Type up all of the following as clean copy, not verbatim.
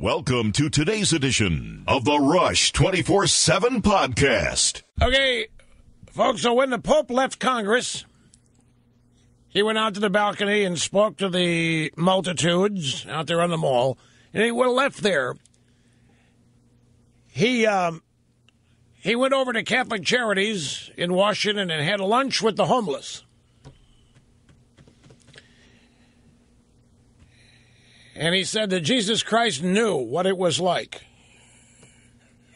Welcome to today's edition of the Rush 24/7 podcast. Okay, folks, so when the Pope left Congress, he went out to the balcony and spoke to the multitudes out there on the mall, and he would have left there. He went over to Catholic Charities in Washington and had a lunch with the homeless. And he said that Jesus Christ knew what it was like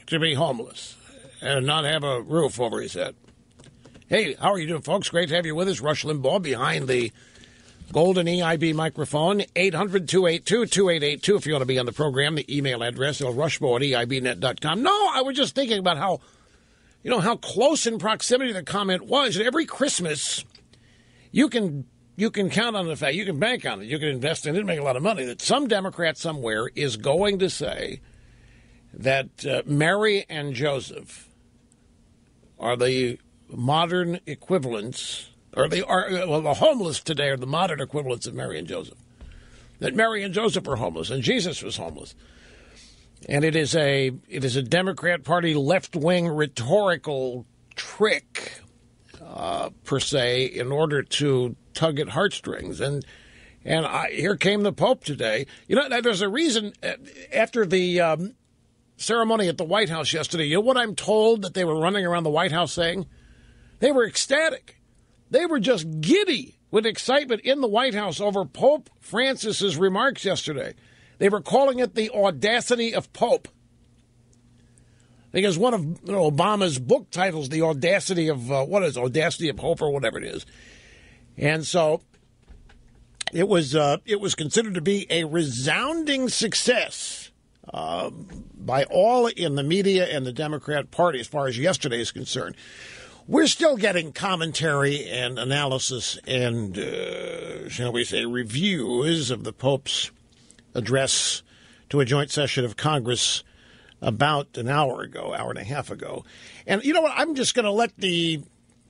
to be homeless and not have a roof over his head. Hey, how are you doing, folks? Great to have you with us. Rush Limbaugh behind the golden EIB microphone, 800-282-2882 if you want to be on the program. The email address is rushbo@eibnet.com. No, I was just thinking about how close in proximity the comment was. And every Christmas, you can count on the fact, you can bank on it, you can invest in it, make a lot of money, that some Democrat somewhere is going to say that Mary and Joseph are the modern equivalents, or the homeless today are the modern equivalents of Mary and Joseph. That Mary and Joseph were homeless and Jesus was homeless. And it is a Democrat Party left-wing rhetorical trick, per se, in order to tug at heartstrings. And here came the Pope today. You know, there's a reason after the ceremony at the White House yesterday, you know what I'm told that they were running around the White House saying? They were ecstatic. They were just giddy with excitement in the White House over Pope Francis's remarks yesterday. They were calling it the audacity of Pope. Because one of Obama's book titles, The Audacity of, Audacity of Hope or whatever it is. And so it was considered to be a resounding success by all in the media and the Democrat Party as far as yesterday is concerned. We're still getting commentary and analysis and, shall we say, reviews of the Pope's address to a joint session of Congress about an hour and a half ago. And you know what? I'm just going to let the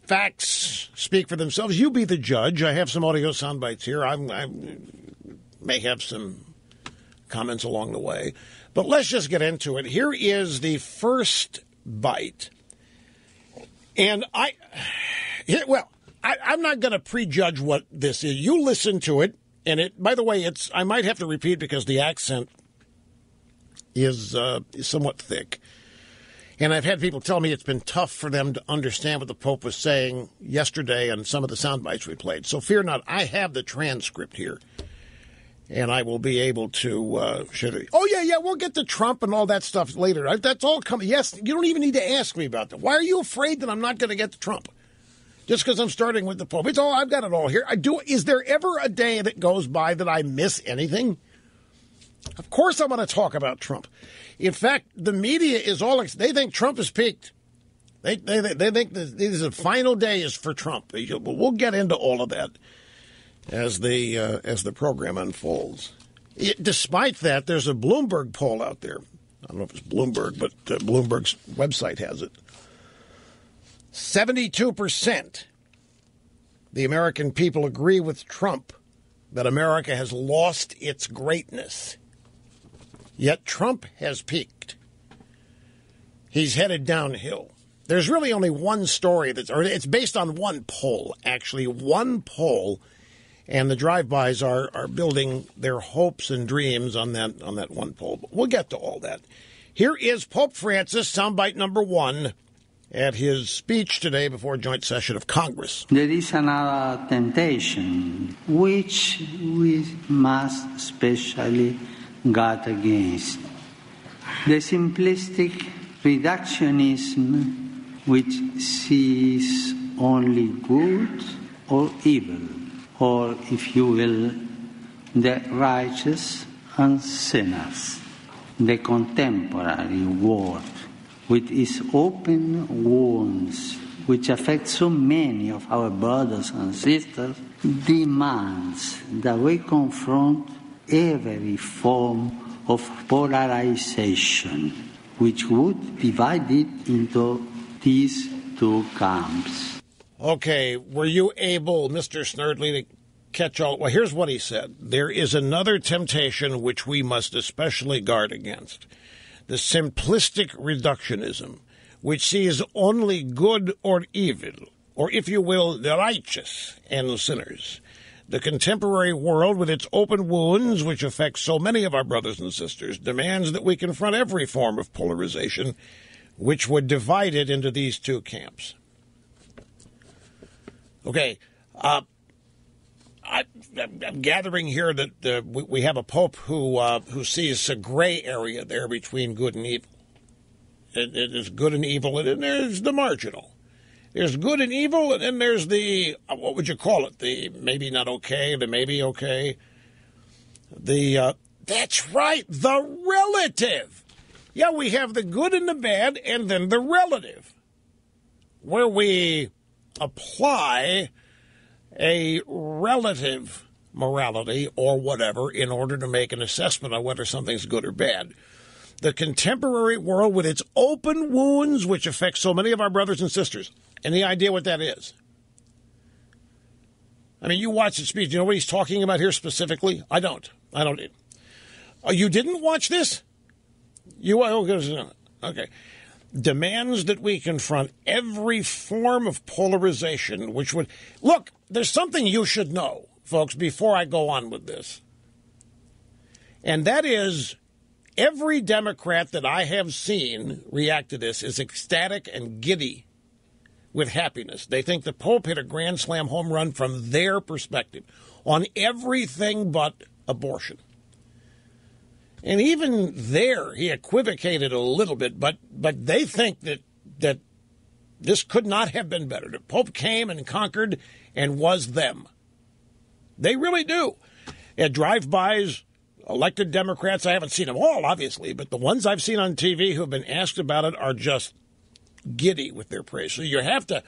facts speak for themselves. You be the judge. I have some audio sound bites here. I may have some comments along the way. But let's just get into it. Here is the first bite. And I'm not going to prejudge what this is. You listen to it. And it, by the way, I might have to repeat because the accent is somewhat thick. And I've had people tell me it's been tough for them to understand what the Pope was saying yesterday and some of the sound bites we played. So fear not, I have the transcript here. And I will be able to share it. Oh, yeah, we'll get to Trump and all that stuff later. That's all coming. Yes, you don't even need to ask me about that. Why are you afraid that I'm not going to get to Trump? Just because I'm starting with the Pope. I've got it all here. Is there ever a day that goes by that I miss anything? Of course I want to talk about Trump. In fact, the media is they think Trump has peaked. They think that this is the final days for Trump. We'll get into all of that as the program unfolds. Despite that, there's a Bloomberg poll out there. I don't know if it's Bloomberg, but Bloomberg's website has it. 72% the American people agree with Trump that America has lost its greatness. Yet Trump has peaked. He's headed downhill. There's really only one story it's based on one poll, actually, one poll, and the drive-bys are building their hopes and dreams on that one poll. But we'll get to all that. Here is Pope Francis, soundbite number 1, at his speech today before a joint session of Congress. There is another temptation which we must especially guard against. The simplistic reductionism which sees only good or evil, or if you will, the righteous and sinners. The contemporary world, with its open wounds, which affect so many of our brothers and sisters, demands that we confront every form of polarization, which would divide it into these two camps. Okay, were you able, Mr. Snerdley, to catch all. Well, here's what he said. There is another temptation which we must especially guard against. The simplistic reductionism, which sees only good or evil, or if you will, the righteous and sinners. The contemporary world, with its open wounds, which affect so many of our brothers and sisters, demands that we confront every form of polarization, which would divide it into these two camps. Okay, I'm gathering here that we have a pope who sees a gray area there between good and evil. It is good and evil, and there's the marginal. There's good and evil, and then there's the, what would you call it? The maybe not okay, the maybe okay. That's right, the relative. Yeah, we have the good and the bad, and then the relative, where we apply a relative morality or whatever in order to make an assessment on whether something's good or bad. The contemporary world, with its open wounds, which affect so many of our brothers and sisters. Any idea what that is? I mean, you watch the speech. Do you know what he's talking about here specifically? I don't. You didn't watch this? Okay. Demands that we confront every form of polarization, which would... Look, there's something you should know, folks, before I go on with this. And that is, every Democrat that I have seen react to this is ecstatic and giddy with happiness. They think the Pope hit a grand slam home run from their perspective on everything but abortion. And even there, he equivocated a little bit, but they think that this could not have been better. The Pope came and conquered and was them. They really do. At drive-bys, elected Democrats, I haven't seen them all, obviously, but the ones I've seen on TV who have been asked about it are just giddy with their praise. So you have to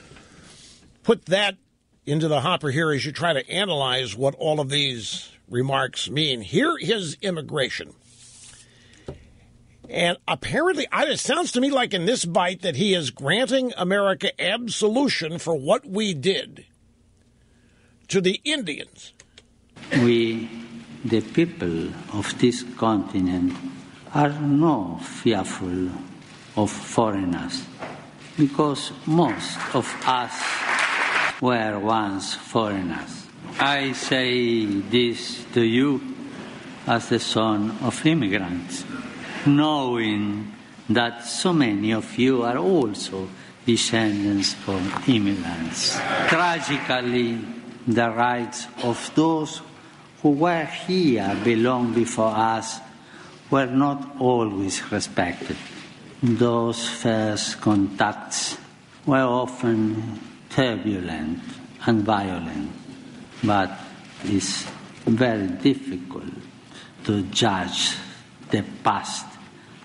put that into the hopper here as you try to analyze what all of these remarks mean. Here is immigration. And apparently, it sounds to me like in this bite that he is granting America absolution for what we did to the Indians. We, the people of this continent, are not fearful of foreigners, because most of us were once foreigners. I say this to you as the son of immigrants, knowing that so many of you are also descendants from immigrants. Tragically, the rights of those who were here long before us were not always respected. Those first contacts were often turbulent and violent, but it's very difficult to judge the past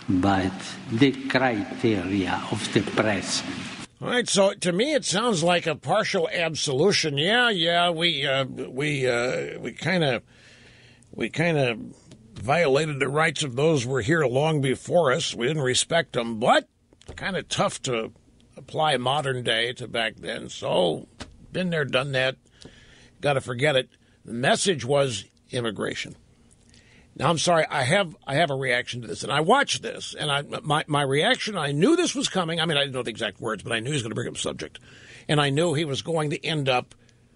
by the criteria of the present. All right, so to me it sounds like a partial absolution. We kind of violated the rights of those who were here long before us. We didn't respect them, but kind of tough to apply modern day to back then. So, been there, done that. Got to forget it. The message was immigration. Now, I'm sorry, I have a reaction to this, and I watched this, and my reaction, I knew this was coming. I mean, I didn't know the exact words, but I knew he was going to bring up the subject. And I knew he was going to end up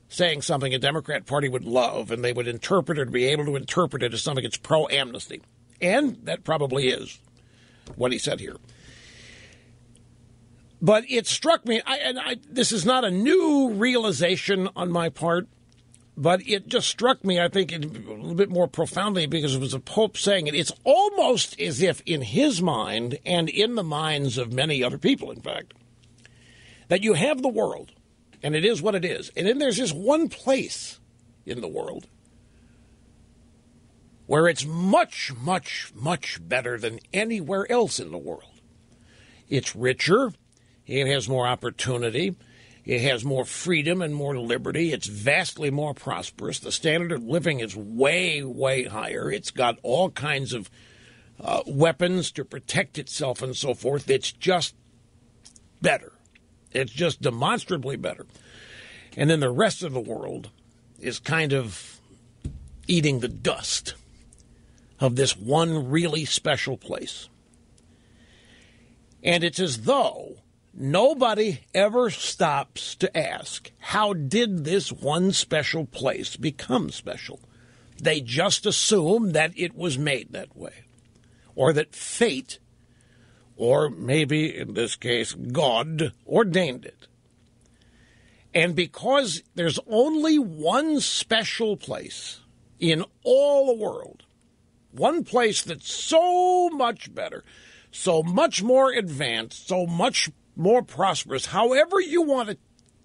saying something a Democrat Party would love, and they would interpret it or be able to interpret it as something that's pro-amnesty. And that probably is what he said here. But it struck me, this is not a new realization on my part, but it just struck me, I think, a little bit more profoundly because it was a Pope saying it. It's almost as if in his mind and in the minds of many other people, in fact, that you have the world, and it is what it is. And then there's this one place in the world where it's much, much, much better than anywhere else in the world. It's richer. It has more opportunity. It has more freedom and more liberty. It's vastly more prosperous. The standard of living is way, way higher. It's got all kinds of weapons to protect itself and so forth. It's just better. It's just demonstrably better. And then the rest of the world is kind of eating the dust of this one really special place. And it's as though nobody ever stops to ask, how did this one special place become special? They just assume that it was made that way, or that fate, or maybe in this case God, ordained it. And because there's only one special place in all the world, one place that's so much better, so much more advanced, so much more prosperous, however you want to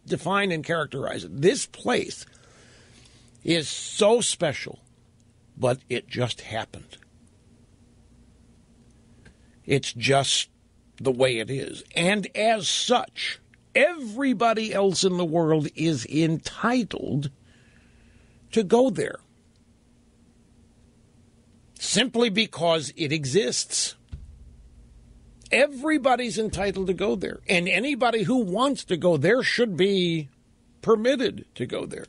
define and characterize it, this place is so special, but it just happened. It's just the way it is. And as such, everybody else in the world is entitled to go there, simply because it exists. Everybody's entitled to go there, and anybody who wants to go there should be permitted to go there.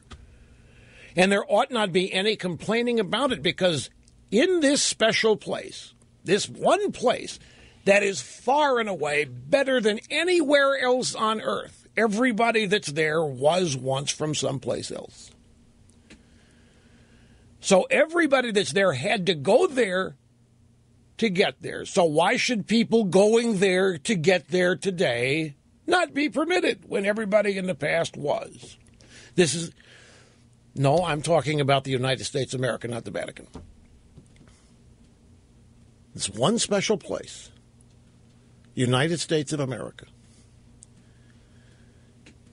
And there ought not be any complaining about it, because in this special place, this one place that is far and away better than anywhere else on earth, everybody that's there was once from someplace else. So everybody that's there had to go there to get there. So why should people going there to get there today not be permitted when everybody in the past was? No, I'm talking about the United States of America, not the Vatican. It's one special place, United States of America.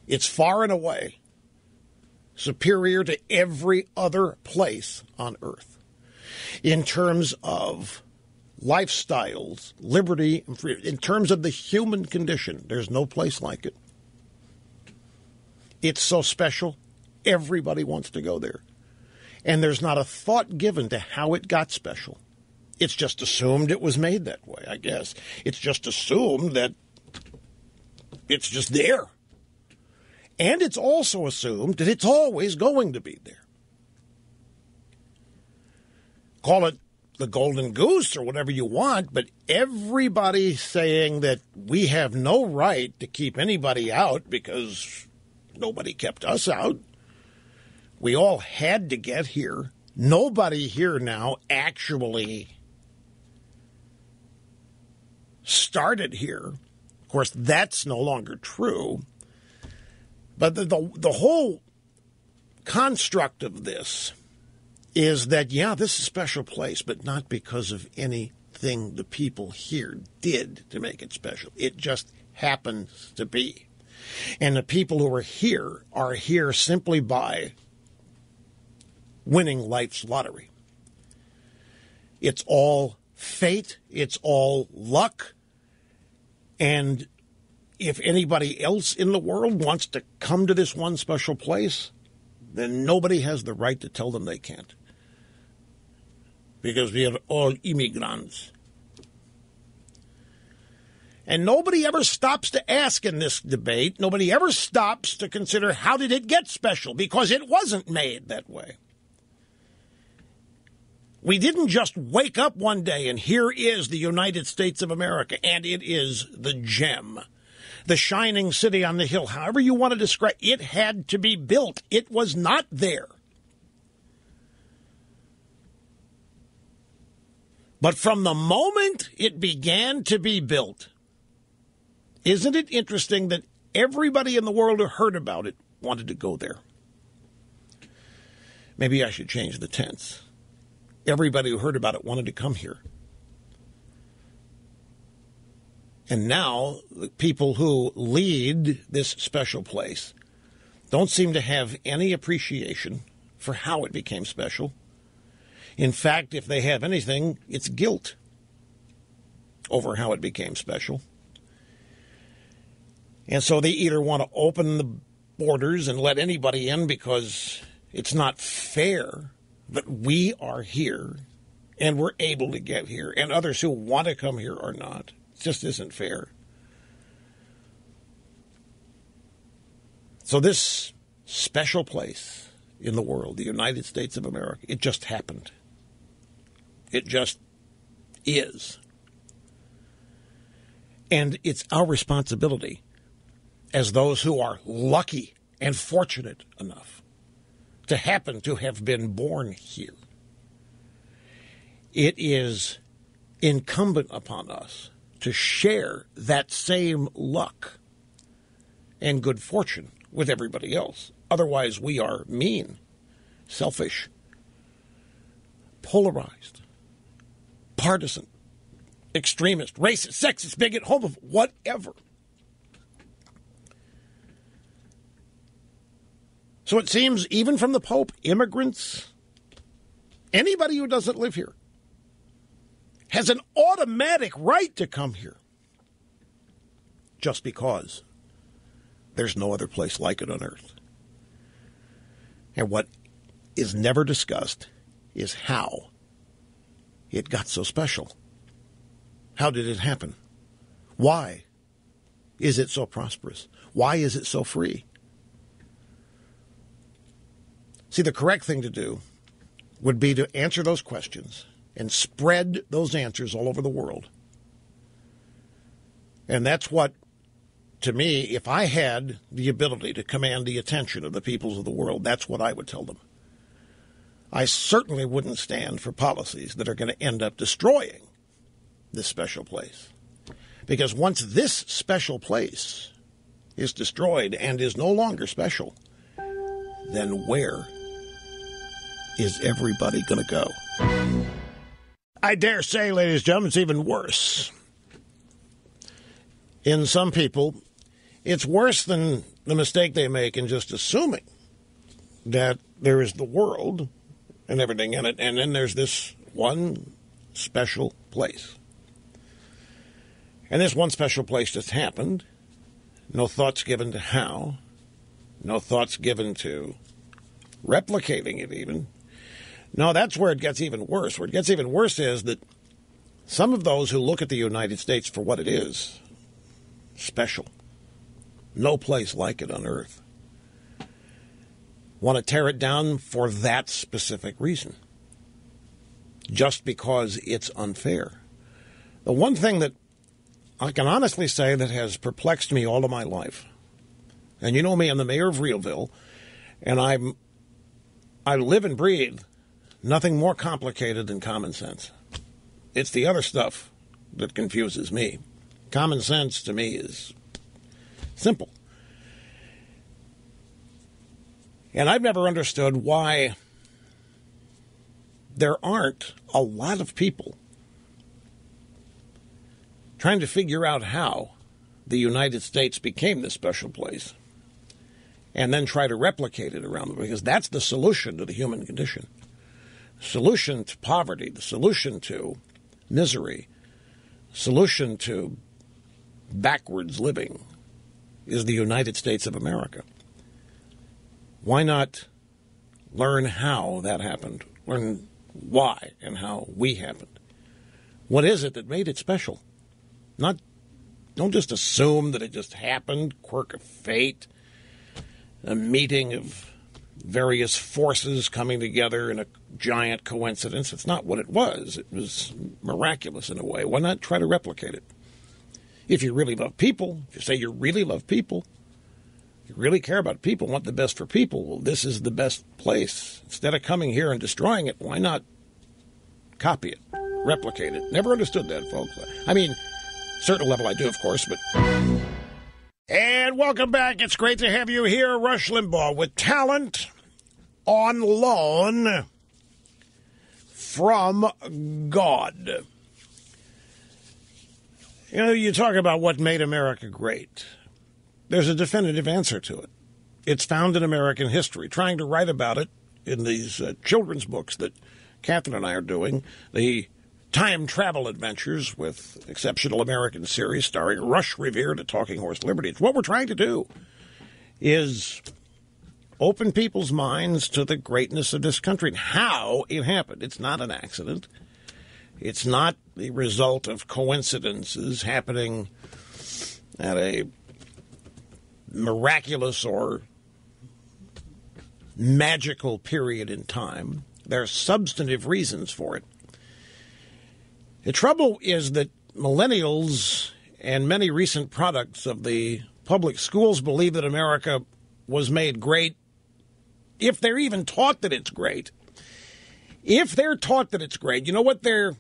It's far and away superior to every other place on earth in terms of lifestyles, liberty, and freedom. In terms of the human condition, there's no place like it. It's so special, everybody wants to go there. And there's not a thought given to how it got special. It's just assumed it was made that way, I guess. It's just assumed that it's just there. And it's also assumed that it's always going to be there. Call it the golden goose or whatever you want, but everybody saying that we have no right to keep anybody out because nobody kept us out. We all had to get here. Nobody here now actually started here. Of course, that's no longer true. But the whole construct of this is that, yeah, this is a special place, but not because of anything the people here did to make it special. It just happens to be. And the people who are here simply by winning life's lottery. It's all fate. It's all luck. And if anybody else in the world wants to come to this one special place, then nobody has the right to tell them they can't. Because we are all immigrants. And nobody ever stops to ask in this debate, nobody ever stops to consider how did it get special, because it wasn't made that way. We didn't just wake up one day and here is the United States of America, and it is the gem, the shining city on the hill, however you want to describe it. It had to be built. It was not there. But from the moment it began to be built, isn't it interesting that everybody in the world who heard about it wanted to go there? Maybe I should change the tense. Everybody who heard about it wanted to come here. And now the people who lead this special place don't seem to have any appreciation for how it became special. In fact, if they have anything, it's guilt over how it became special. And so they either want to open the borders and let anybody in because it's not fair that we are here and we're able to get here, and others who want to come here are not. It just isn't fair. So this special place in the world, the United States of America. It just happened. It just is. And it's our responsibility as those who are lucky and fortunate enough to happen to have been born here. It is incumbent upon us to share that same luck and good fortune with everybody else. Otherwise, we are mean, selfish, polarized, partisan, extremist, racist, sexist, bigot, homophobe, whatever. So it seems, even from the Pope, immigrants, anybody who doesn't live here, has an automatic right to come here just because there's no other place like it on earth. And what is never discussed is how it got so special. How did it happen? Why is it so prosperous? Why is it so free? See, the correct thing to do would be to answer those questions and spread those answers all over the world. And that's what, to me, if I had the ability to command the attention of the peoples of the world, that's what I would tell them. I certainly wouldn't stand for policies that are going to end up destroying this special place. Because once this special place is destroyed and is no longer special, then where is everybody going to go? I dare say, ladies and gentlemen, it's even worse. In some people, it's worse than the mistake they make in just assuming that there is the world and everything in it, and then there's this one special place. And this one special place just happened. No thoughts given to how. No thoughts given to replicating it even. No, that's where it gets even worse. Where it gets even worse is that some of those who look at the United States for what it is, special, no place like it on earth, want to tear it down for that specific reason, just because it's unfair. The one thing that I can honestly say that has perplexed me all of my life, and you know me, I'm the mayor of Realville, and I live and breathe nothing more complicated than common sense. It's the other stuff that confuses me. Common sense to me is simple. And I've never understood why there aren't a lot of people trying to figure out how the United States became this special place and then try to replicate it around the world, because that's the solution to the human condition. Solution to poverty, the solution to misery, solution to backwards living is the United States of America. Why not learn how that happened? Learn why and how we happened. What is it that made it special? Don't just assume that it just happened, quirk of fate, a meeting of various forces coming together in a giant coincidence. It's not what it was. It was miraculous in a way. Why not try to replicate it? If you really love people, if you say you really love people, you really care about people, want the best for people, well, this is the best place. Instead of coming here and destroying it, why not copy it, replicate it? Never understood that, folks. I mean, certain level I do, of course, but... And welcome back. It's great to have you here, Rush Limbaugh, with talent on loan from God. You know, you talk about what made America great. There's a definitive answer to it. It's found in American history. Trying to write about it in these children's books that Catherine and I are doing, the time travel adventures with exceptional American series starring Rush Revere to Talking Horse Liberty. It's what we're trying to do is open people's minds to the greatness of this country and how it happened. It's not an accident. It's not the result of coincidences happening at a miraculous or magical period in time. There are substantive reasons for it. The trouble is that millennials and many recent products of the public schools believe that America was made great, if they're even taught that it's great. If they're taught that it's great, you know what they're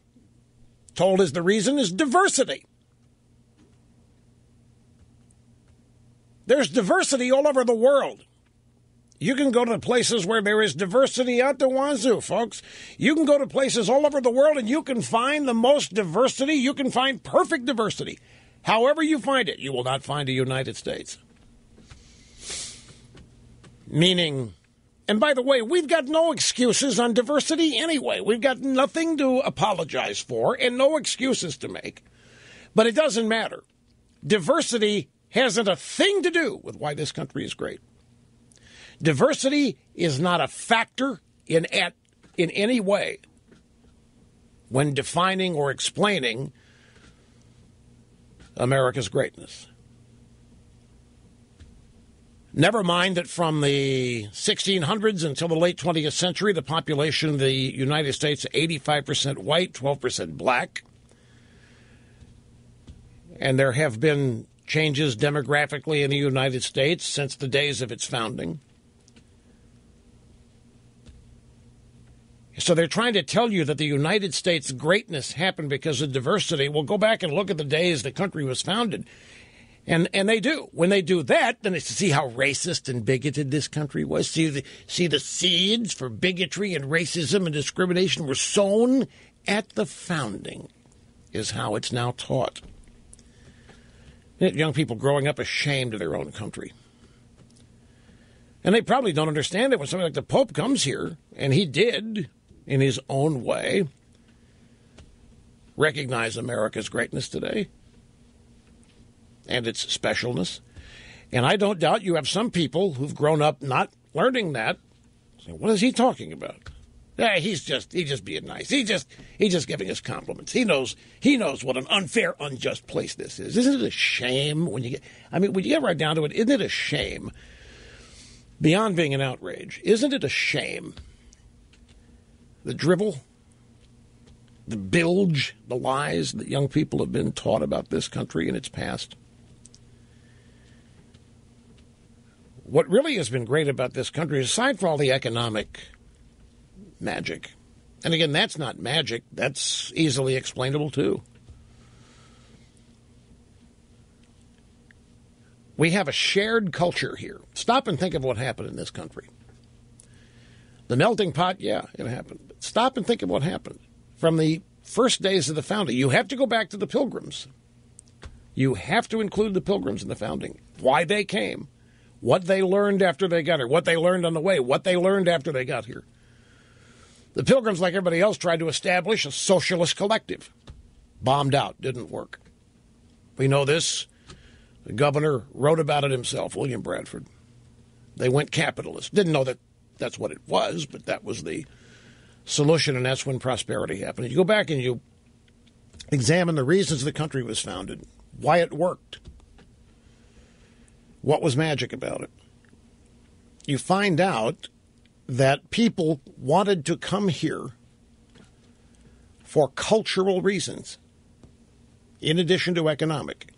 told is the reason is diversity. There's diversity all over the world. You can go to places where there is diversity out the wazoo, folks. You can go to places all over the world and you can find the most diversity. You can find perfect diversity. However you find it, you will not find the United States. Meaning, and by the way, we've got no excuses on diversity anyway. We've got nothing to apologize for and no excuses to make. But it doesn't matter. Diversity hasn't a thing to do with why this country is great. Diversity is not a factor in any way when defining or explaining America's greatness. Never mind that from the 1600s until the late 20th century, the population of the United States, 85% white, 12% black. And there have been changes demographically in the United States since the days of its founding. So they're trying to tell you that the United States' greatness happened because of diversity. Well, go back and look at the days the country was founded. And they do. When they do that, then it's to see how racist and bigoted this country was. See the seeds for bigotry and racism and discrimination were sown at the founding, is how it's now taught. Young people growing up ashamed of their own country. And they probably don't understand it when somebody like the Pope comes here, and he did, in his own way, recognize America's greatness today and its specialness. And I don't doubt you have some people who've grown up not learning that. Say, what is he talking about? Yeah, he's just being nice. He's just giving us compliments. He knows what an unfair, unjust place this is. Isn't it a shame when you get right down to it, isn't it a shame? Beyond being an outrage, isn't it a shame? The drivel, the bilge, the lies that young people have been taught about this country and its past. What really has been great about this country, aside from all the economic magic, and again, that's not magic, that's easily explainable too. We have a shared culture here. Stop and think of what happened in this country. The melting pot, yeah, it happened. But stop and think of what happened. From the first days of the founding, you have to go back to the Pilgrims. You have to include the Pilgrims in the founding. Why they came, what they learned after they got here, what they learned on the way, what they learned after they got here. The Pilgrims, like everybody else, tried to establish a socialist collective. Bombed out, didn't work. We know this. The governor wrote about it himself, William Bradford. They went capitalist. Didn't know that that's what it was, but that was the solution, and that's when prosperity happened. You go back and you examine the reasons the country was founded, why it worked, what was magic about it. You find out that people wanted to come here for cultural reasons, in addition to economic.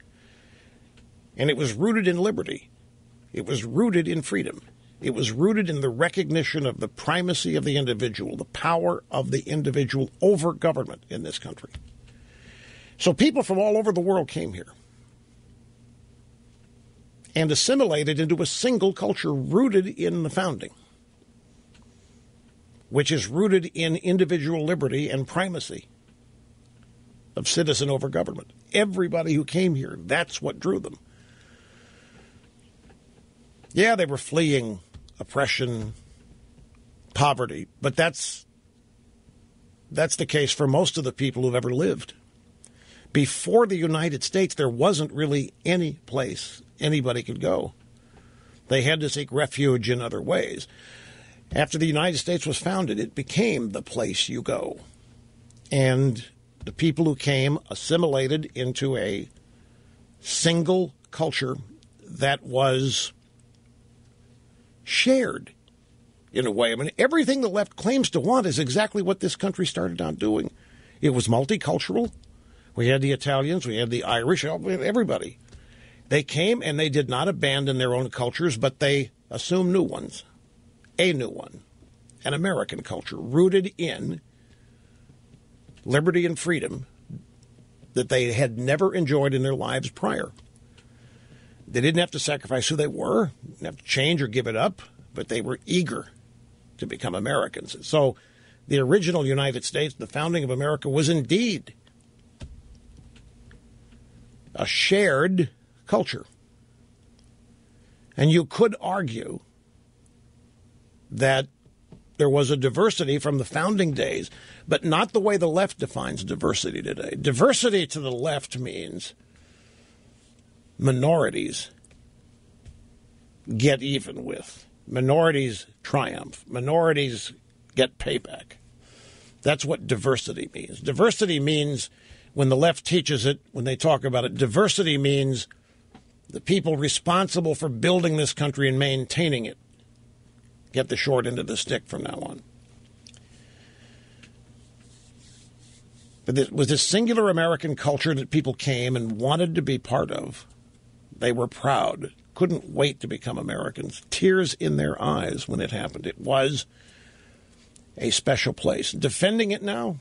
And it was rooted in liberty. It was rooted in freedom. It was rooted in the recognition of the primacy of the individual, the power of the individual over government in this country. So people from all over the world came here and assimilated into a single culture rooted in the founding, which is rooted in individual liberty and primacy of citizen over government. Everybody who came here, that's what drew them. Yeah, they were fleeing oppression, poverty, but that's the case for most of the people who've ever lived. Before the United States, there wasn't really any place anybody could go. They had to seek refuge in other ways. After the United States was founded, it became the place you go. And the people who came assimilated into a single culture that was shared. in a way. I mean, everything the left claims to want is exactly what this country started out doing. It was multicultural. We had the Italians, we had the Irish, everybody. They came and they did not abandon their own cultures, but they assumed new ones. A new one, an American culture rooted in liberty and freedom that they had never enjoyed in their lives prior. They didn't have to sacrifice who they were, didn't have to change or give it up, but they were eager to become Americans. So the original United States, the founding of America, was indeed a shared culture. And you could argue that there was a diversity from the founding days, but not the way the left defines diversity today. Diversity to the left means minorities get even with. Minorities triumph. Minorities get payback. That's what diversity means. Diversity means, when the left teaches it, when they talk about it, diversity means the people responsible for building this country and maintaining it get the short end of the stick from now on. But it was this singular American culture that people came and wanted to be part of. They were proud, couldn't wait to become Americans, tears in their eyes when it happened. It was a special place. Defending it now,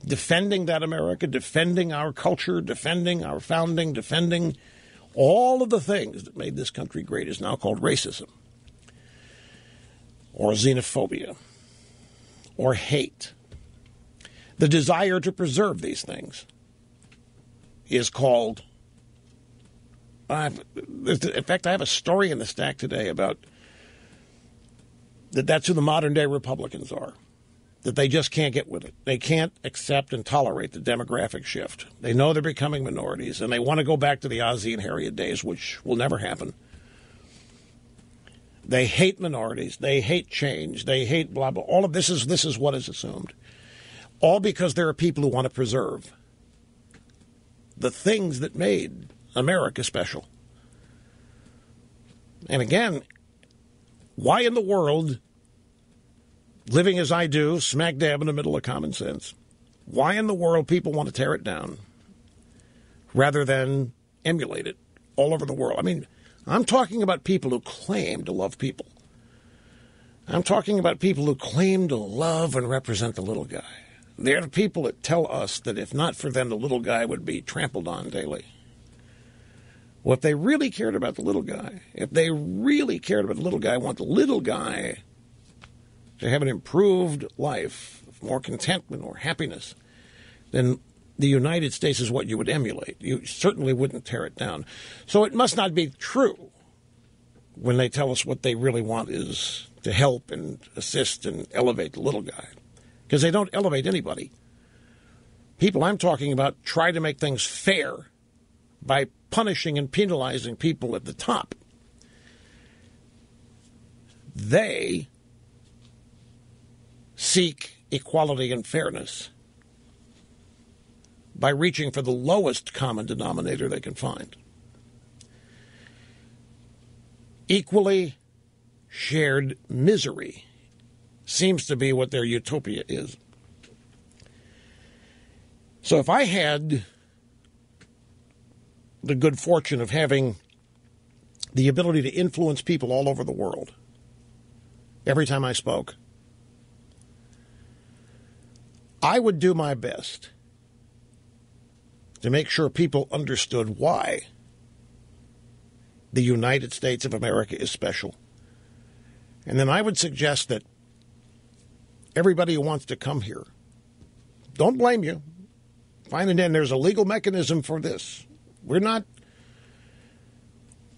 defending that America, defending our culture, defending our founding, defending all of the things that made this country great is now called racism, or xenophobia, or hate. The desire to preserve these things is called... in fact, I have a story in the stack today about that's who the modern-day Republicans are, that they just can't get with it. They can't accept and tolerate the demographic shift. They know they're becoming minorities, and they want to go back to the Ozzie and Harriet days, which will never happen. They hate minorities. They hate change. They hate blah, blah. All of this is what is assumed. All because there are people who want to preserve the things that made America special. And again, why in the world, living as I do, smack dab in the middle of common sense, why in the world people want to tear it down rather than emulate it all over the world? I mean, I'm talking about people who claim to love people. I'm talking about people who claim to love and represent the little guy. They're the people that tell us that if not for them, the little guy would be trampled on daily. Well, if they really cared about the little guy, want the little guy to have an improved life, more contentment, more happiness, then the United States is what you would emulate. You certainly wouldn't tear it down. So it must not be true when they tell us what they really want is to help and assist and elevate the little guy, because they don't elevate anybody. People I'm talking about try to make things fair by punishing and penalizing people at the top. They seek equality and fairness by reaching for the lowest common denominator they can find. Equally shared misery seems to be what their utopia is. So if I had the good fortune of having the ability to influence people all over the world every time I spoke, I would do my best to make sure people understood why the United States of America is special. And then I would suggest that everybody who wants to come here, don't blame you. Fine, and then there's a legal mechanism for this. We're not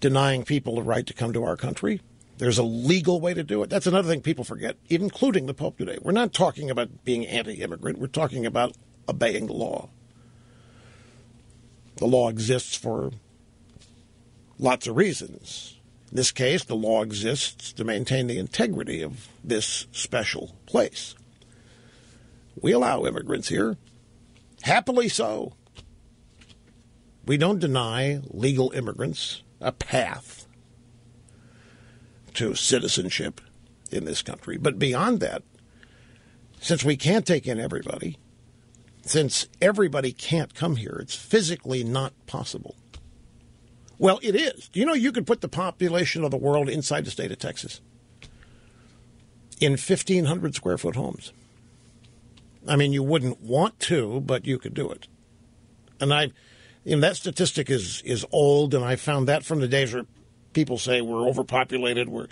denying people the right to come to our country. There's a legal way to do it. That's another thing people forget, including the Pope today. We're not talking about being anti-immigrant. We're talking about obeying the law. The law exists for lots of reasons. In this case, the law exists to maintain the integrity of this special place. We allow immigrants here, happily so. We don't deny legal immigrants a path to citizenship in this country. But beyond that, since we can't take in everybody, since everybody can't come here, it's physically not possible. Well, it is. Do you know you could put the population of the world inside the state of Texas in 1,500 square foot homes? I mean, you wouldn't want to, but you could do it. And that statistic is old, and I found that from the days where people say we're overpopulated, we're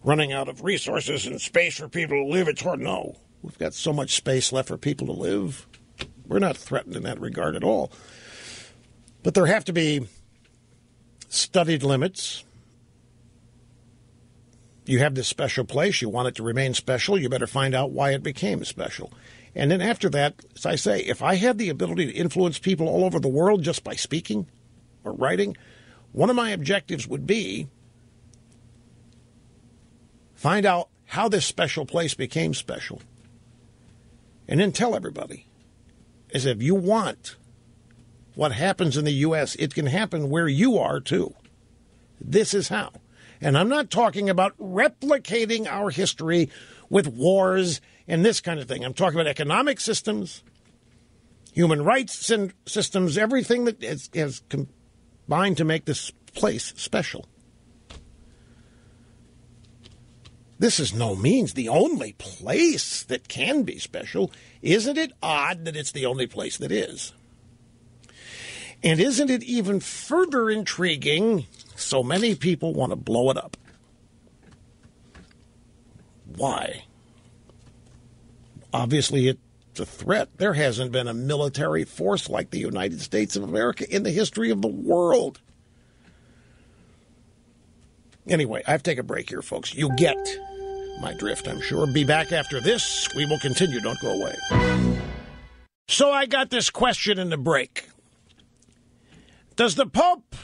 running out of resources and space for people to live. It's hard. No, we've got so much space left for people to live. We're not threatened in that regard at all. But there have to be studied limits. You have this special place. You want it to remain special. You better find out why it became special. And then after that, as I say, if I had the ability to influence people all over the world just by speaking or writing, one of my objectives would be find out how this special place became special. And then tell everybody, as if you want what happens in the U.S., it can happen where you are, too. This is how. And I'm not talking about replicating our history with wars and this kind of thing. I'm talking about economic systems, human rights systems, everything that has combined to make this place special. This is no means the only place that can be special. Isn't it odd that it's the only place that is? And isn't it even further intriguing, so many people want to blow it up? Why? Obviously, it's a threat. There hasn't been a military force like the United States of America in the history of the world. Anyway, I have to take a break here, folks. You get my drift, I'm sure. Be back after this. We will continue. Don't go away. So I got this question in the break. Does the Pope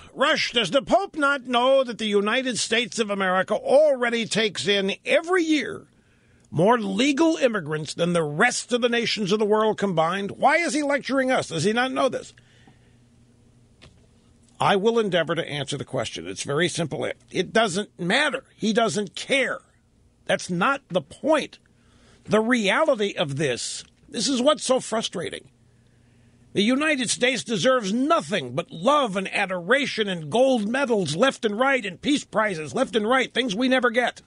not know that the United States of America already takes in every year more legal immigrants than the rest of the nations of the world combined? Why is he lecturing us? Does he not know this? I will endeavor to answer the question. It's very simple. It doesn't matter. He doesn't care. That's not the point. The reality of this is what's so frustrating. The United States deserves nothing but love and adoration and gold medals left and right and peace prizes left and right, things we never get.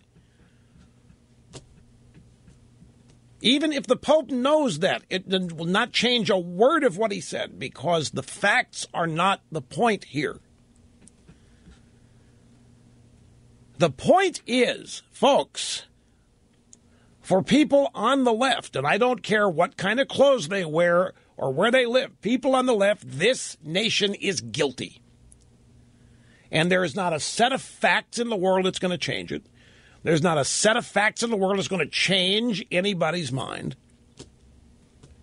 Even if the Pope knows that, it will not change a word of what he said, because the facts are not the point here. The point is, folks, for people on the left, and I don't care what kind of clothes they wear or where they live, people on the left, this nation is guilty. And there is not a set of facts in the world that's going to change it. There's not a set of facts in the world that's going to change anybody's mind,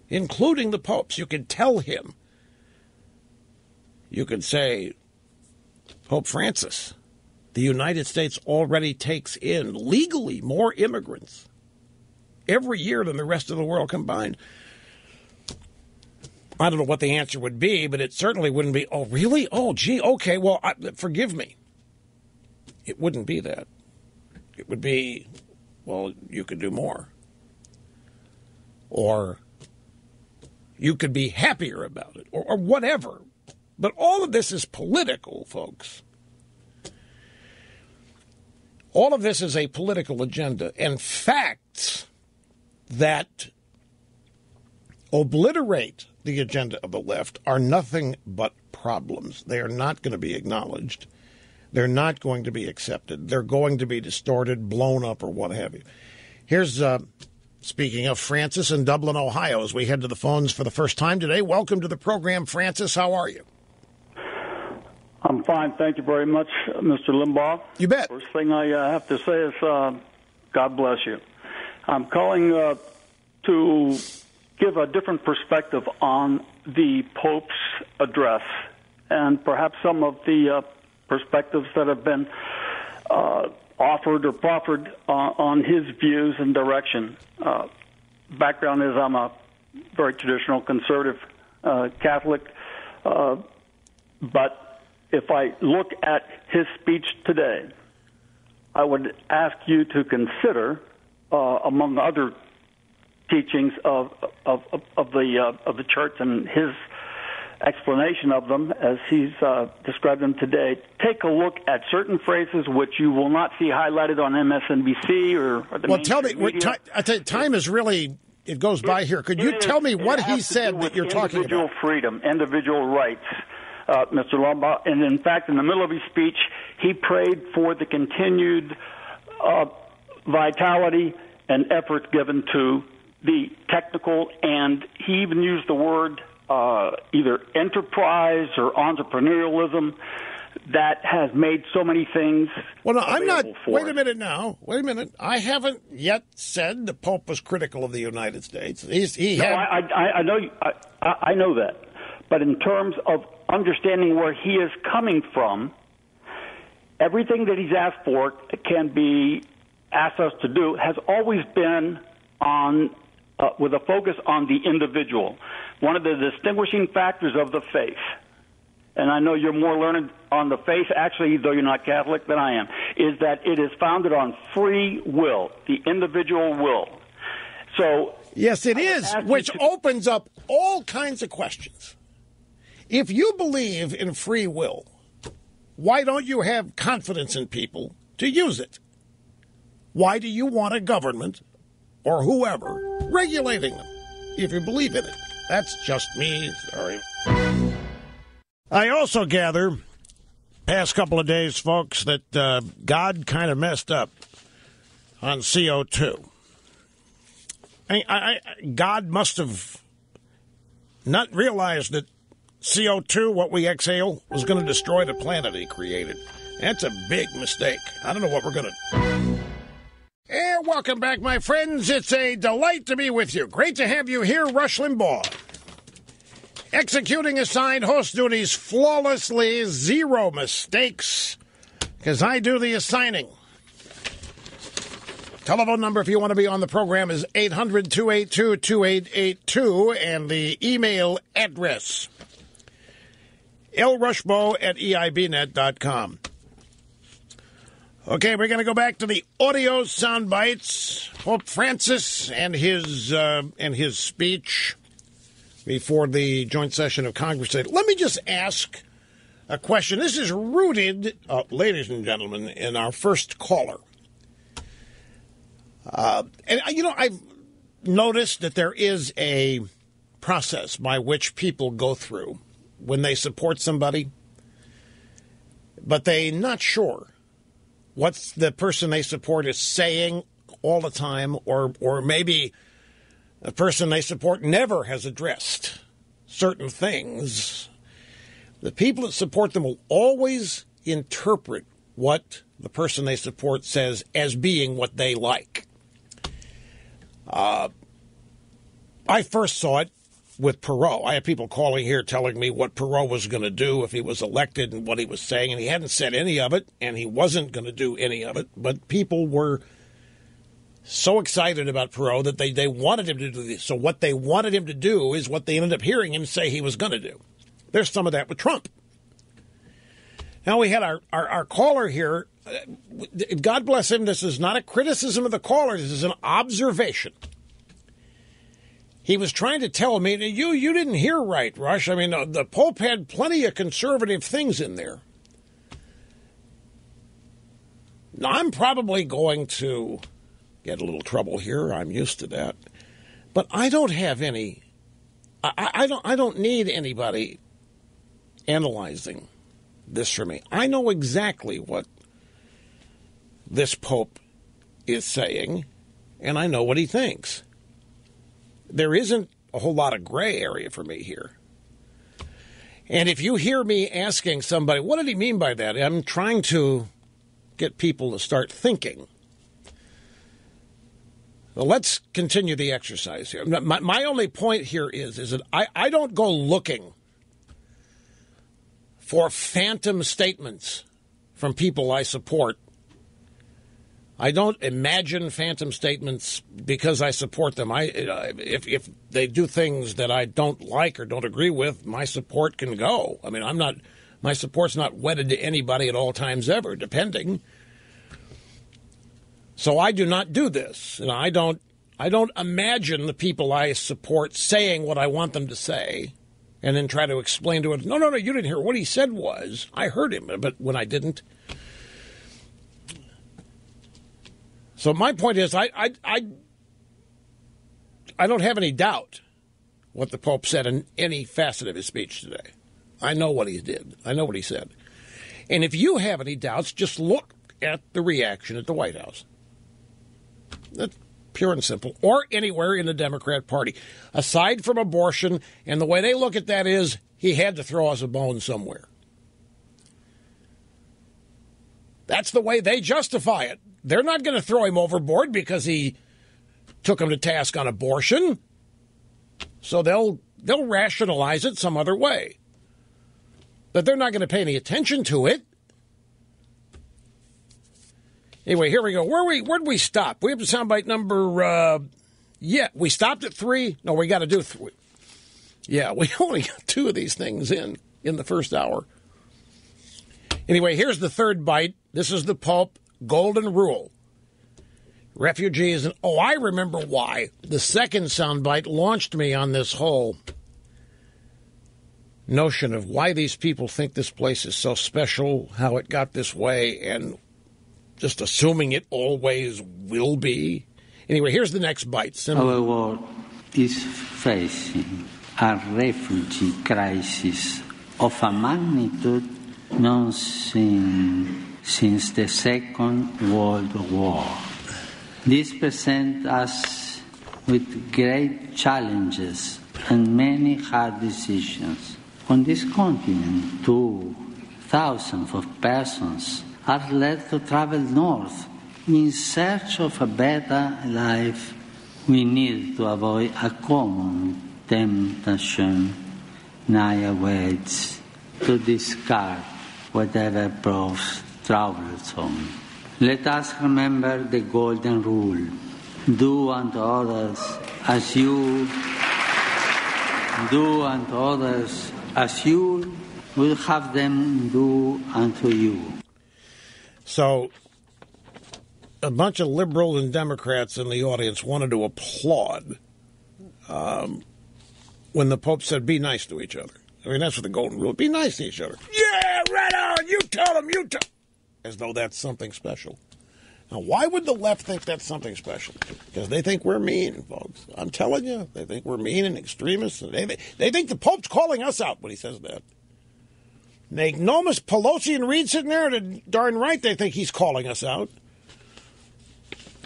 including the Pope's. You can tell him. You could say, Pope Francis, the United States already takes in legally more immigrants every year than the rest of the world combined. I don't know what the answer would be, but it certainly wouldn't be, oh, really? Oh, gee, okay, well, forgive me. It wouldn't be that. It would be, well, you could do more. Or you could be happier about it, or whatever. But all of this is political, folks. All of this is a political agenda, and facts that obliterate the agenda of the left are nothing but problems. They are not going to be acknowledged. They're not going to be accepted. They're going to be distorted, blown up, or what have you. Here's, speaking of, Francis in Dublin, Ohio, as we head to the phones for the first time today. Welcome to the program, Francis. How are you? I'm fine. Thank you very much, Mr. Limbaugh. You bet. First thing I have to say is God bless you. I'm calling to give a different perspective on the Pope's address and perhaps some of the perspectives that have been offered or proffered on his views and direction. Background is I'm a very traditional conservative Catholic, but if I look at his speech today, I would ask you to consider among other teachings of the church and his explanation of them as he's described them today, take a look at certain phrases which you will not see highlighted on MSNBC or the tell me, media. I tell you, time is really, it goes by here. Could you tell me what he said that you're talking about? Individual freedom, individual rights, Mr. Limbaugh. And in fact, in the middle of his speech, he prayed for the continued vitality and effort given to the technical, and he even used the word either enterprise or entrepreneurialism that has made so many things. Well, no, I'm not. Wait a us. minute now. Wait a minute. I haven't yet said the Pope was critical of the United States. I know. I know that. But in terms of understanding where he is coming from, everything that he's asked for asked us to do has always been on with a focus on the individual. One of the distinguishing factors of the faith, and I know you're more learned on the faith, actually, though you're not Catholic, than I am, is that it is founded on free will, the individual will. So yes, it is, which opens up all kinds of questions. If you believe in free will, why don't you have confidence in people to use it? Why do you want a government or whoever regulating them if you believe in it? That's just me. Sorry. I also gather, past couple of days, folks, that God kind of messed up on CO2. God must have not realized that CO2, what we exhale, was going to destroy the planet he created. That's a big mistake. I don't know what we're going to do. And welcome back, my friends. It's a delight to be with you. Great to have you here, Rush Limbaugh. Executing assigned host duties flawlessly, zero mistakes, because I do the assigning. Telephone number if you want to be on the program is 800-282-2882, and the email address, lrushbo@eibnet.com. Okay, we're going to go back to the audio sound bites. Pope Francis and his speech before the joint session of Congress. Let me just ask a question. This is rooted, ladies and gentlemen, in our first caller. I've noticed that there is a process by which people go through when they support somebody, but they're not sure what the person they support is saying all the time, or maybe the person they support never has addressed certain things. The people that support them will always interpret what the person they support says as being what they like. I first saw it with Perot. I had people calling here telling me what Perot was going to do if he was elected and what he was saying, and he hadn't said any of it, and he wasn't going to do any of it, but people were so excited about Perot that they wanted him to do this. So what they wanted him to do is what they ended up hearing him say he was going to do. There's some of that with Trump. Now we had our caller here. God bless him. This is not a criticism of the caller. This is an observation. He was trying to tell me, you didn't hear right, Rush. I mean, the Pope had plenty of conservative things in there. Now, I'm probably going to get a little trouble here. I'm used to that. But I don't have any. I don't need anybody analyzing this for me. I know exactly what this Pope is saying, and I know what he thinks. There isn't a whole lot of gray area for me here. And if you hear me asking somebody, what did he mean by that? I'm trying to get people to start thinking. Well, let's continue the exercise here. My only point here is that I don't go looking for phantom statements from people I support. I don't imagine phantom statements because I support them. If they do things that I don't like or don't agree with, my support can go. I mean, my support's not wedded to anybody at all times ever, depending. So I do not do this, and I don't imagine the people I support saying what I want them to say and then try to explain to it, no, you didn't hear. What he said was, I heard him, but when I didn't. So my point is, I don't have any doubt what the Pope said in any facet of his speech today. I know what he did. I know what he said. And if you have any doubts, just look at the reaction at the White House. That's pure and simple. Or anywhere in the Democrat Party. Aside from abortion, and the way they look at that is, he had to throw us a bone somewhere. That's the way they justify it. They're not going to throw him overboard because he took him to task on abortion. So they'll rationalize it some other way. But they're not going to pay any attention to it. Anyway, here we go. Where'd we stop? We have to soundbite number, we stopped at 3. No, we got to do 3. Yeah, we only got 2 of these things in the first hour. Anyway, here's the third bite. This is the Pope Golden Rule. Refugees, and I remember why. The second soundbite launched me on this whole notion of why these people think this place is so special, how it got this way, and just assuming it always will be. Anyway, here's the next bite. Our world is facing a refugee crisis of a magnitude known since the Second World War. This presents us with great challenges and many hard decisions. On this continent, thousands of persons are led to travel north in search of a better life. We need to avoid a common temptation now awaits to discard whatever proves troublesome. Let us remember the golden rule. Do unto others as you will have them do unto you. So, a bunch of liberals and Democrats in the audience wanted to applaud when the Pope said, be nice to each other. I mean, that's what the golden rule. Be nice to each other. Yeah, right on. You tell them. As though that's something special. Now, why would the left think that's something special? Because they think we're mean, folks. I'm telling you, they think we're mean and extremists. And they think the Pope's calling us out when he says that. Make no mistake, Pelosi and Reid sitting there, darn right they think he's calling us out.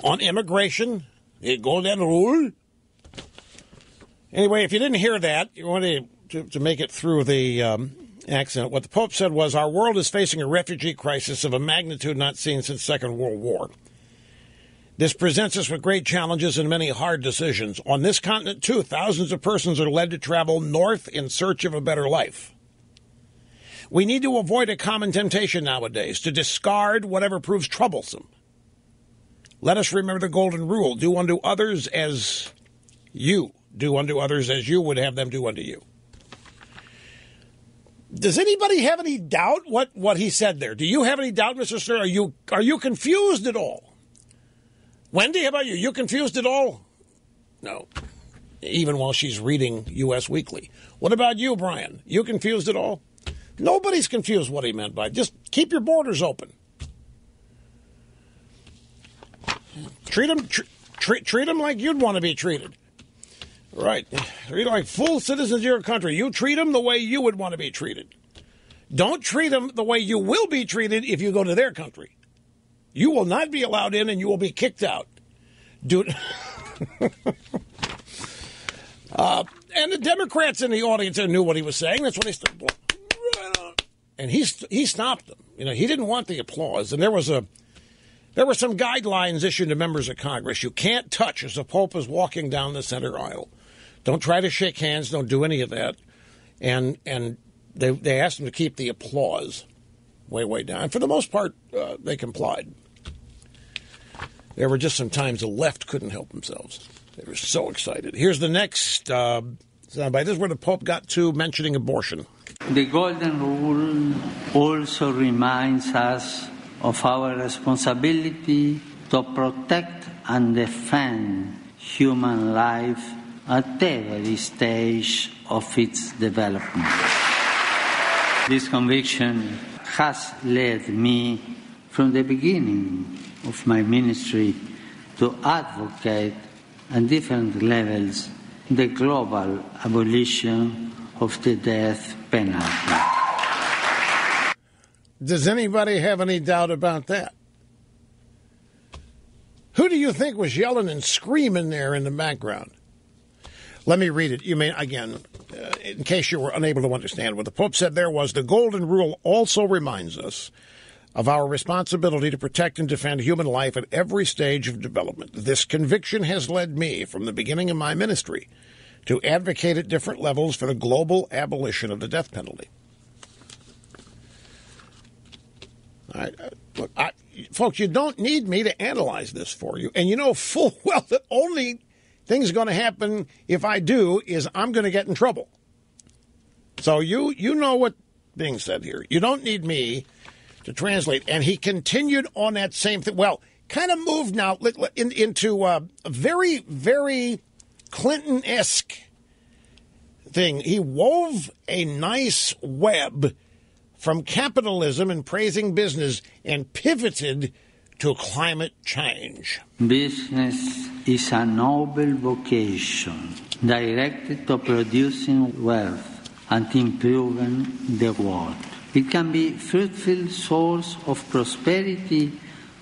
On immigration, the golden rule. Anyway, if you didn't hear that, you want to make it through the accent. What the Pope said was, our world is facing a refugee crisis of a magnitude not seen since Second World War. This presents us with great challenges and many hard decisions. On this continent, too, thousands of persons are led to travel north in search of a better life. We need to avoid a common temptation nowadays, to discard whatever proves troublesome. Let us remember the golden rule, do unto others as you would have them do unto you. Does anybody have any doubt what he said there? Do you have any doubt, Mr. Stern? Are you confused at all? Wendy, how about you? You confused at all? No. Even while she's reading U.S. Weekly. What about you, Brian? You confused at all? Nobody's confused what he meant by just keep your borders open. Treat them like you'd want to be treated. Right. Treat them like full citizens of your country. You treat them the way you would want to be treated. Don't treat them the way you will be treated if you go to their country. You will not be allowed in and you will be kicked out. And the Democrats in the audience knew what he was saying. That's what they started. And he stopped them. You know, he didn't want the applause. And there were some guidelines issued to members of Congress. You can't touch as the Pope is walking down the center aisle. Don't try to shake hands. Don't do any of that. And they asked him to keep the applause way down. And for the most part, they complied. There were just some times the left couldn't help themselves. They were so excited. Here's the next soundbite. This is where the Pope got to mentioning abortion. The Golden Rule also reminds us of our responsibility to protect and defend human life at every stage of its development. This conviction has led me from the beginning of my ministry to advocate at different levels the global abolition of the death penalty. Does anybody have any doubt about that? Who do you think was yelling and screaming there in the background? Let me read it. You may, again, in case you were unable to understand what the Pope said there was, the Golden Rule also reminds us of our responsibility to protect and defend human life at every stage of development. This conviction has led me, from the beginning of my ministry, to advocate at different levels for the global abolition of the death penalty. All right, look, folks, you don't need me to analyze this for you. And you know full well that only thing's going to happen if I do is I'm going to get in trouble. So you know what's being said here. You don't need me to translate. And he continued on that same thing. Well, kind of moved now into a very, very Clinton-esque thing. He wove a nice web from capitalism and praising business and pivoted to climate change. Business is a noble vocation directed to producing wealth and improving the world. It can be a fruitful source of prosperity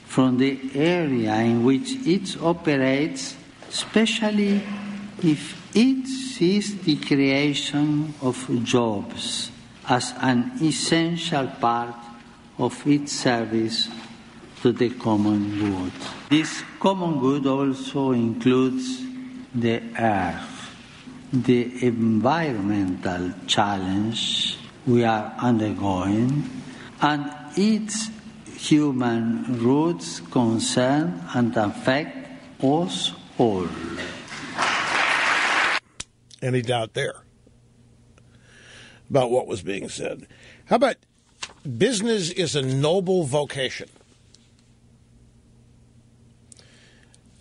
from the area in which it operates, especially if it sees the creation of jobs as an essential part of its service to the common good. This common good also includes the earth, the environmental challenge we are undergoing, and its human roots concern and affect us all. Any doubt there about what was being said? How about business is a noble vocation?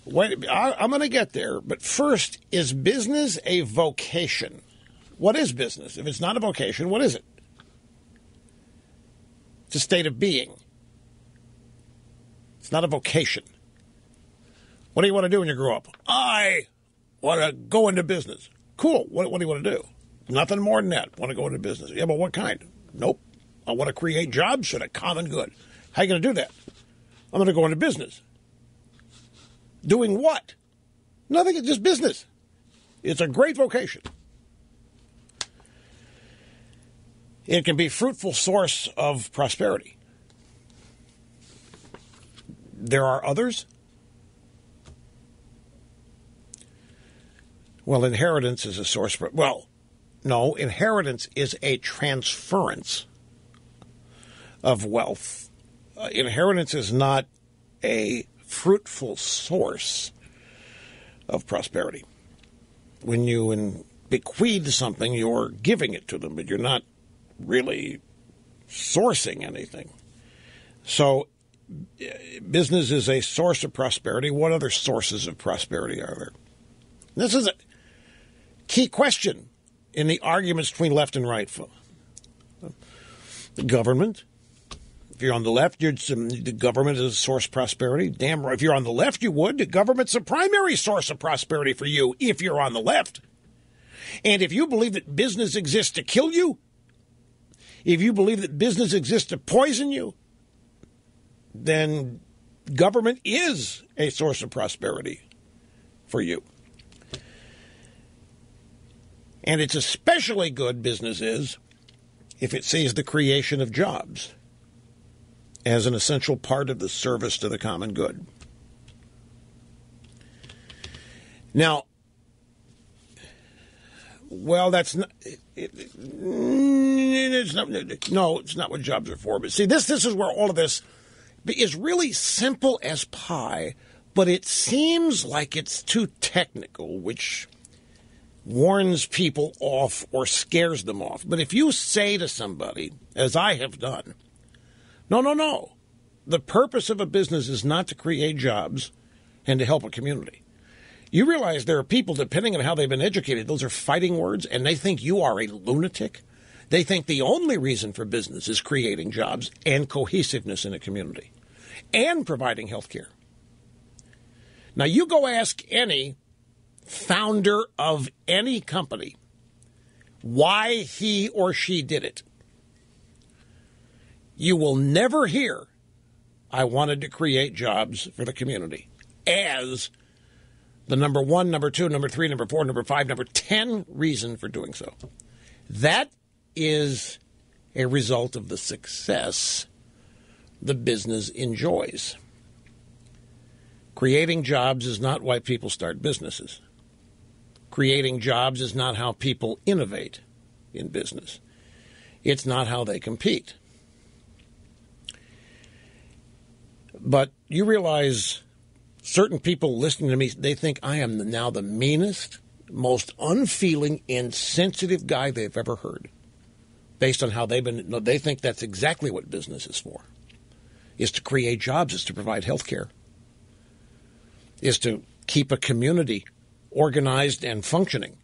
Wait, I'm going to get there, but first, is business a vocation? What is business? If it's not a vocation, what is it? It's a state of being. It's not a vocation. What do you want to do when you grow up? I want to go into business. Cool. What do you want to do? Nothing more than that. Want to go into business. Yeah, but what kind? Nope. I want to create jobs for the common good. How are you going to do that? I'm going to go into business. Doing what? Nothing. It's just business. It's a great vocation. It can be a fruitful source of prosperity. There are others. Well, inheritance is a source. No, inheritance is a transference of wealth. Inheritance is not a fruitful source of prosperity. When you bequeath something, you're giving it to them, but you're not really sourcing anything. So business is a source of prosperity. What other sources of prosperity are there? This is a key question in the arguments between left and right. The government. If you're on the left, the government is a source of prosperity. Damn right. If you're on the left, you would. The government's a primary source of prosperity for you if you're on the left. And if you believe that business exists to kill you, if you believe that business exists to poison you, then government is a source of prosperity for you. And it's especially good, business is, if it sees the creation of jobs as an essential part of the service to the common good. Now, well, that's not. It's not what jobs are for. But see, this is where all of this is really simple as pie, but it seems like it's too technical, which warns people off or scares them off. But if you say to somebody, as I have done, no, the purpose of a business is not to create jobs and to help a community. You realize there are people, depending on how they've been educated, those are fighting words, and they think you are a lunatic. They think the only reason for business is creating jobs and cohesiveness in a community and providing health care. Now, you go ask any founder of any company why he or she did it. You will never hear, I wanted to create jobs for the community, as the number 1, number 2, number 3, number 4, number 5, number 10 reason for doing so. That is a result of the success the business enjoys. Creating jobs is not why people start businesses. Creating jobs is not how people innovate in business. It's not how they compete. But you realize certain people listening to me, they think I am now the meanest, most unfeeling, insensitive guy they've ever heard. Based on how they think that's exactly what business is for. Is to create jobs, is to provide health care. Is to keep a community organized and functioning.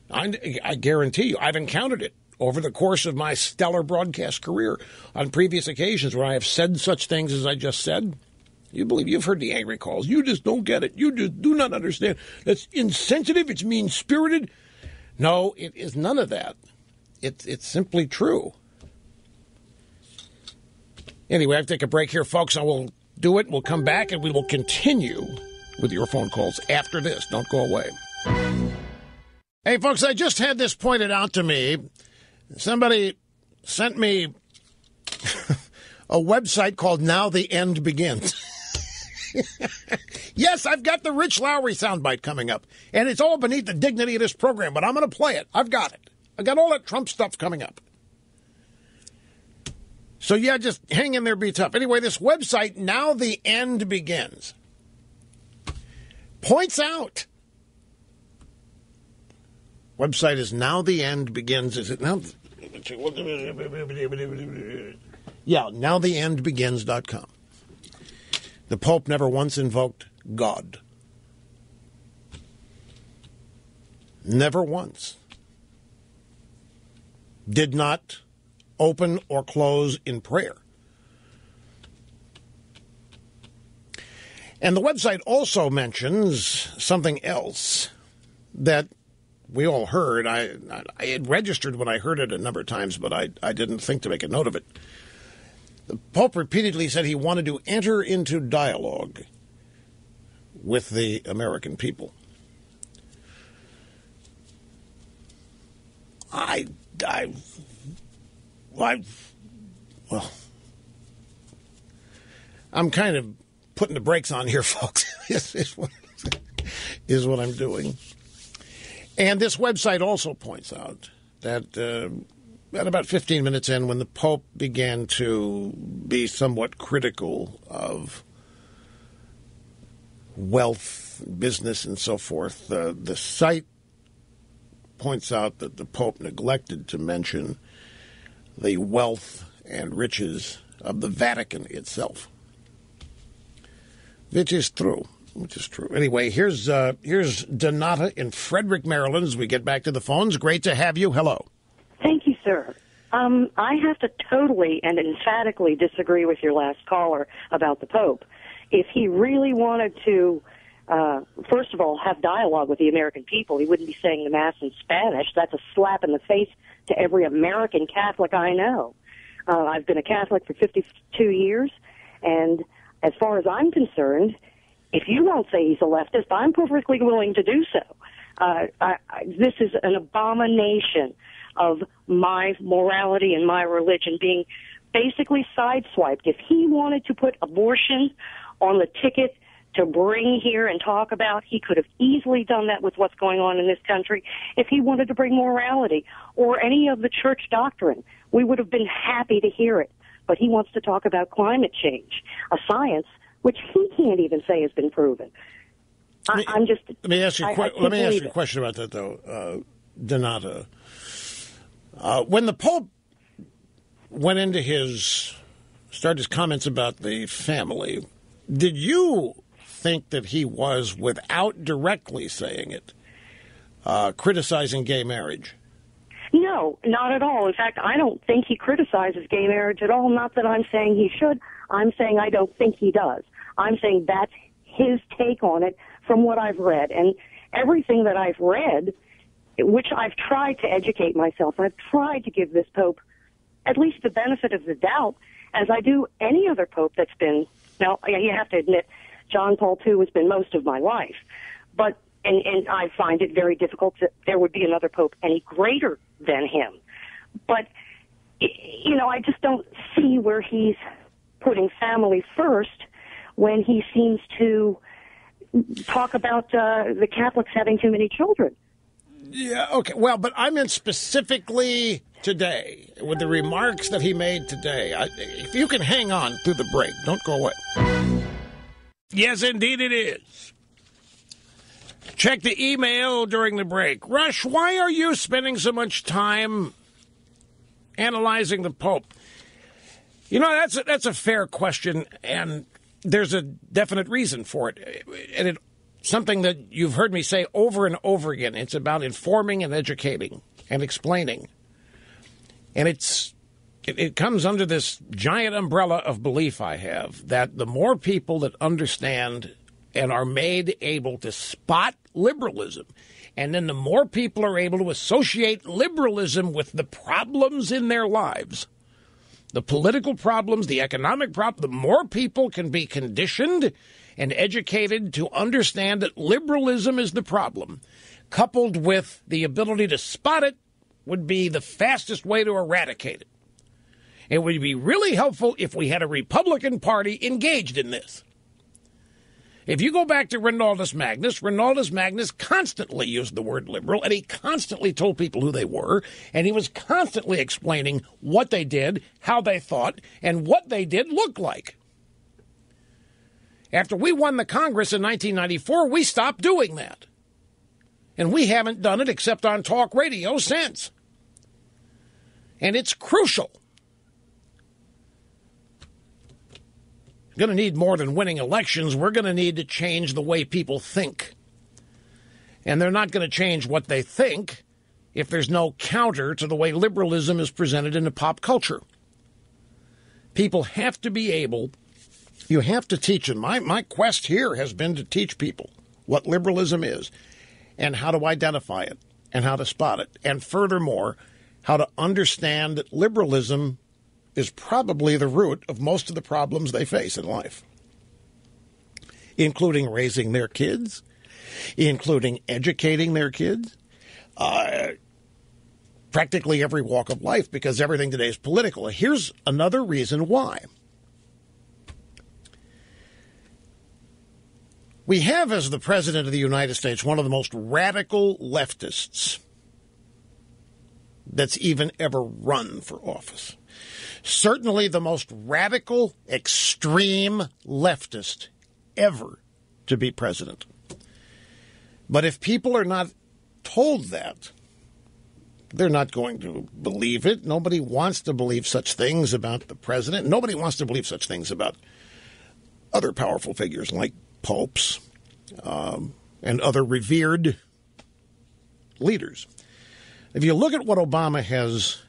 I guarantee you, I've encountered it over the course of my stellar broadcast career on previous occasions where I have said such things as I just said. You believe you've heard the angry calls. You just don't get it. You just do not understand. That's insensitive. It's mean-spirited. No, it is none of that. It's simply true. Anyway, I have to take a break here, folks. I will do it. We'll come back, and we will continue with your phone calls after this. Don't go away. Hey, folks, I just had this pointed out to me. Somebody sent me a website called Now the End Begins. Yes, I've got the Rich Lowry soundbite coming up, and it's all beneath the dignity of this program, but I'm going to play it. I've got it. I got all that Trump stuff coming up. So, yeah, just hang in there, be tough. Anyway, this website, Now the End Begins, points out. Website is Now the End Begins. Is it now? Yeah, nowtheendbegins.com. The Pope never once invoked God. Never once. Did not open or close in prayer. And the website also mentions something else that we all heard. I had registered when I heard it a number of times, but I didn't think to make a note of it. The Pope repeatedly said he wanted to enter into dialogue with the American people. Well, I'm kind of putting the brakes on here, folks, is what I'm doing. And this website also points out that at about 15 minutes in, when the Pope began to be somewhat critical of wealth, business, and so forth, the site points out that the Pope neglected to mention the wealth and riches of the Vatican itself, which is true. Anyway, here's Donata in Frederick, Maryland, as we get back to the phones. Great to have you. Hello. Thank you, sir. I have to totally and emphatically disagree with your last caller about the Pope. If he really wanted to, first of all, have dialogue with the American people, he wouldn't be saying the Mass in Spanish. That's a slap in the face to every American Catholic I know. I've been a Catholic for 52 years, and as far as I'm concerned, if you won't say he's a leftist, I'm perfectly willing to do so. This is an abomination of my morality and my religion being basically sideswiped. If he wanted to put abortion on the ticket to bring here and talk about, he could have easily done that with what's going on in this country. If he wanted to bring morality or any of the church doctrine, we would have been happy to hear it. But he wants to talk about climate change, a science which he can't even say has been proven. Let me ask you a question about that, though, Donata. When the Pope went into his started his comments about the family, did you think that he was, without directly saying it, criticizing gay marriage? No, not at all. In fact, I don't think he criticizes gay marriage at all. Not that I'm saying he should. I'm saying I don't think he does. I'm saying that's his take on it from what I've read. And everything that I've read, which I've tried to educate myself, I've tried to give this Pope at least the benefit of the doubt, as I do any other Pope that's been, now, you have to admit, John Paul II has been most of my life. But and I find it very difficult that there would be another Pope any greater than him. But, you know, I just don't see where he's putting family first when he seems to talk about the Catholics having too many children. Yeah, okay. Well, but I meant specifically today, with the remarks that he made today. If you can hang on through the break, don't go away. Yes, indeed it is. Check the email during the break. Rush, why are you spending so much time analyzing the Pope? You know, that's a fair question, and there's a definite reason for it. And it's something that you've heard me say over and over again. It's about informing and educating and explaining. And it comes under this giant umbrella of belief I have that the more people that understand and are made able to spot liberalism, and then the more people are able to associate liberalism with the problems in their lives, the political problems, the economic problems, the more people can be conditioned and educated to understand that liberalism is the problem, coupled with the ability to spot it, would be the fastest way to eradicate it. It would be really helpful if we had a Republican Party engaged in this. If you go back to Ronaldus Magnus constantly used the word liberal, and he constantly told people who they were, and he was constantly explaining what they did, how they thought, and what they did looked like. After we won the Congress in 1994, we stopped doing that. And we haven't done it except on talk radio since. And it's crucial. Going to need more than winning elections. We're going to need to change the way people think. And they're not going to change what they think if there's no counter to the way liberalism is presented in the pop culture. People have to be able, you have to teach them. My quest here has been to teach people what liberalism is and how to identify it and how to spot it. And furthermore, how to understand that liberalism is probably the root of most of the problems they face in life, including raising their kids, including educating their kids, practically every walk of life, because everything today is political. Here's another reason why. We have, as the President of the United States, one of the most radical leftists that's even ever run for office. Certainly the most radical, extreme leftist ever to be president. But if people are not told that, they're not going to believe it. Nobody wants to believe such things about the president. Nobody wants to believe such things about other powerful figures like popes and other revered leaders. If you look at what Obama has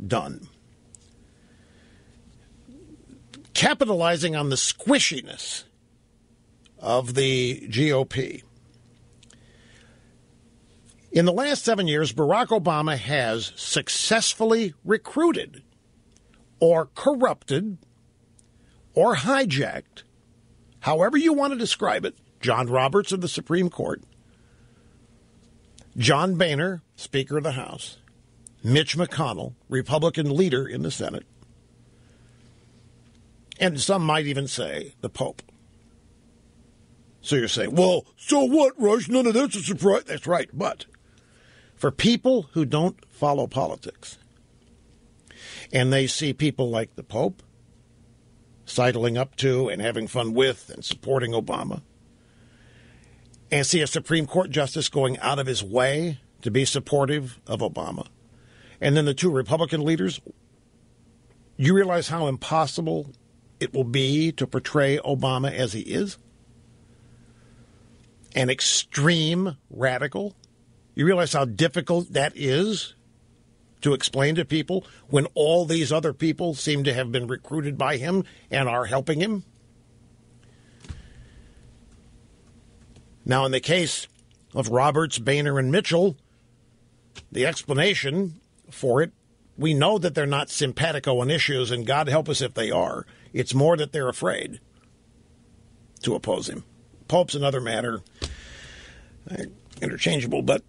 done, capitalizing on the squishiness of the GOP, in the last 7 years, Barack Obama has successfully recruited or corrupted or hijacked, however you want to describe it, John Roberts of the Supreme Court, John Boehner, Speaker of the House, Mitch McConnell, Republican leader in the Senate, and some might even say the Pope. So you're saying, well, so what, Rush? None of that's a surprise. That's right. But for people who don't follow politics, and they see people like the Pope sidling up to and having fun with and supporting Obama, and see a Supreme Court justice going out of his way to be supportive of Obama, and then the two Republican leaders, you realize how impossible it will be to portray Obama as he is? An extreme radical? You realize how difficult that is to explain to people when all these other people seem to have been recruited by him and are helping him? Now, in the case of Roberts, Boehner, and Mitchell, the explanation for it, we know that they're not simpatico on issues, and God help us if they are. It's more that they're afraid to oppose him. Pope's another matter, interchangeable, but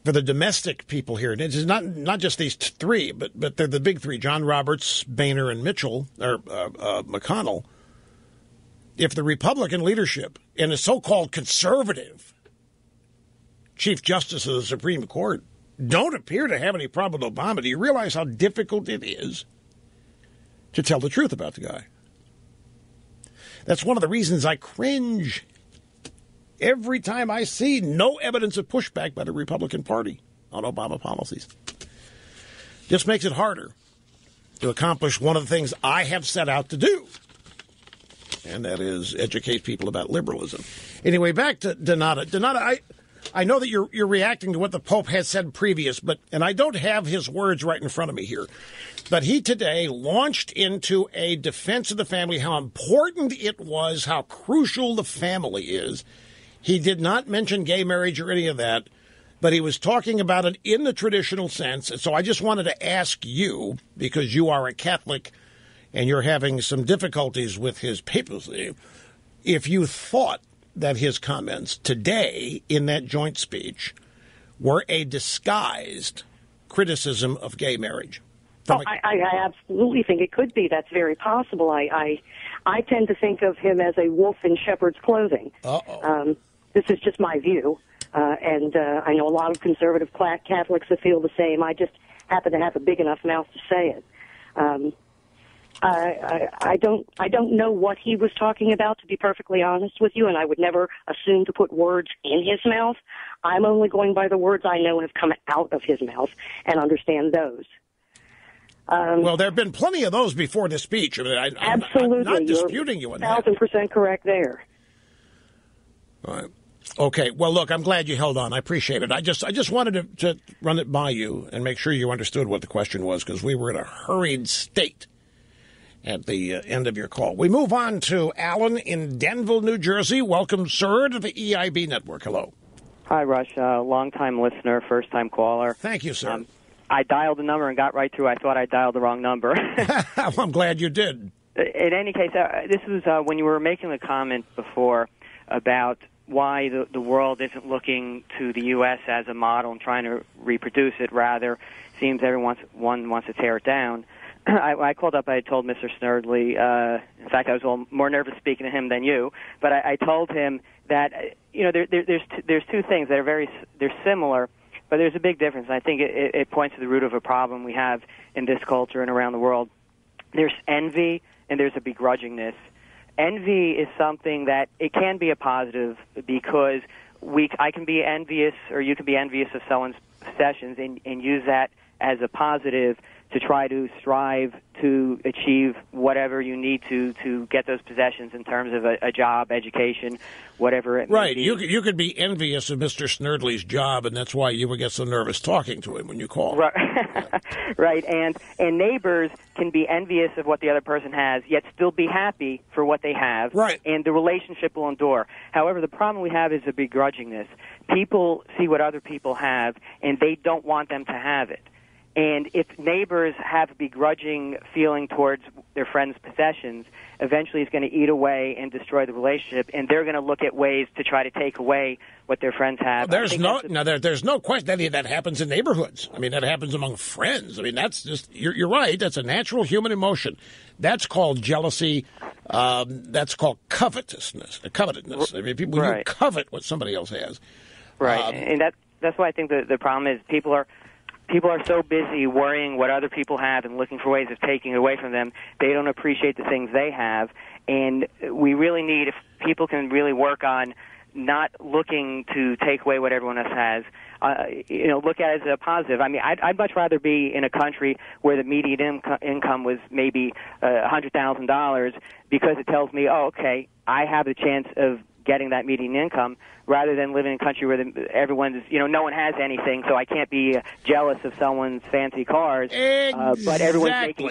for the domestic people here, it's not just these three, but they're the big three, John Roberts, Boehner, and Mitchell, or McConnell. If the Republican leadership and the so-called conservative Chief Justice of the Supreme Court don't appear to have any problem with Obama, do you realize how difficult it is to tell the truth about the guy? That's one of the reasons I cringe every time I see no evidence of pushback by the Republican Party on Obama policies. Just makes it harder to accomplish one of the things I have set out to do, and that is educate people about liberalism. Anyway, back to Donato. Donato, I know that you're reacting to what the Pope has said previous, and I don't have his words right in front of me here, but he today launched into a defense of the family, how important it was, how crucial the family is. He did not mention gay marriage or any of that, but he was talking about it in the traditional sense. And so I just wanted to ask you, because you are a Catholic and you're having some difficulties with his papacy, if you thought that his comments today in that joint speech were a disguised criticism of gay marriage. I absolutely think it could be. That's very possible. I tend to think of him as a wolf in shepherd's clothing. This is just my view, and I know a lot of conservative Catholics that feel the same. I just happen to have a big enough mouth to say it. I don't know what he was talking about, to be perfectly honest with you, and I would never assume to put words in his mouth. I'm only going by the words I know have come out of his mouth and understand those. Well, there have been plenty of those before this speech. I mean, absolutely. I'm not disputing you on that. 1,000% correct there. All right. Okay. Well, look, I'm glad you held on. I appreciate it. I just wanted to run it by you and make sure you understood what the question was, because we were in a hurried state at the end of your call. We move on to Alan in Denville, New Jersey. Welcome, sir, to the EIB Network. Hello. Hi, Rush. Long-time listener, first-time caller. Thank you, sir. I dialed the number and got right through. I thought I dialed the wrong number. Well, I'm glad you did. In any case, this was when you were making the comment before about why the world isn't looking to the U.S. as a model and trying to reproduce it. Rather, seems everyone wants to tear it down. I called up. I told Mr. Snerdley. In fact, I was a little more nervous speaking to him than you. But I told him that there's two things that are they're similar, but there's a big difference. I think it points to the root of a problem we have in this culture and around the world. There's envy and there's a begrudgingness. Envy is something that it can be a positive, because I can be envious, or you can be envious of someone's possessions and use that as a positive to try to strive to achieve whatever you need to get those possessions in terms of a job, education, whatever it may be. You could be envious of Mr. Snerdley's job, and that's why you would get so nervous talking to him when you call. Right, right. And neighbors can be envious of what the other person has, yet still be happy for what they have. Right. And the relationship will endure. However, the problem we have is a begrudgingness. People see what other people have, and they don't want them to have it. And if neighbors have a begrudging feeling towards their friend's possessions, eventually it's going to eat away and destroy the relationship, and they're going to look at ways to try to take away what their friends have. There's no question that happens in neighborhoods. I mean, that happens among friends. I mean, that's just, you're right. That's a natural human emotion. That's called jealousy. That's called covetousness. I mean, people who covet what somebody else has. Right, and that's why I think the problem is people are so busy worrying what other people have and looking for ways of taking it away from them, they don't appreciate the things they have. And we really need, if people can really work on not looking to take away what everyone else has, look at it as a positive. I mean, I'd much rather be in a country where the median income was maybe $100,000 because it tells me, oh, okay, I have the chance of getting that median income, rather than living in a country where everyone's, no one has anything, so I can't be jealous of someone's fancy cars. Exactly. But everyone's making.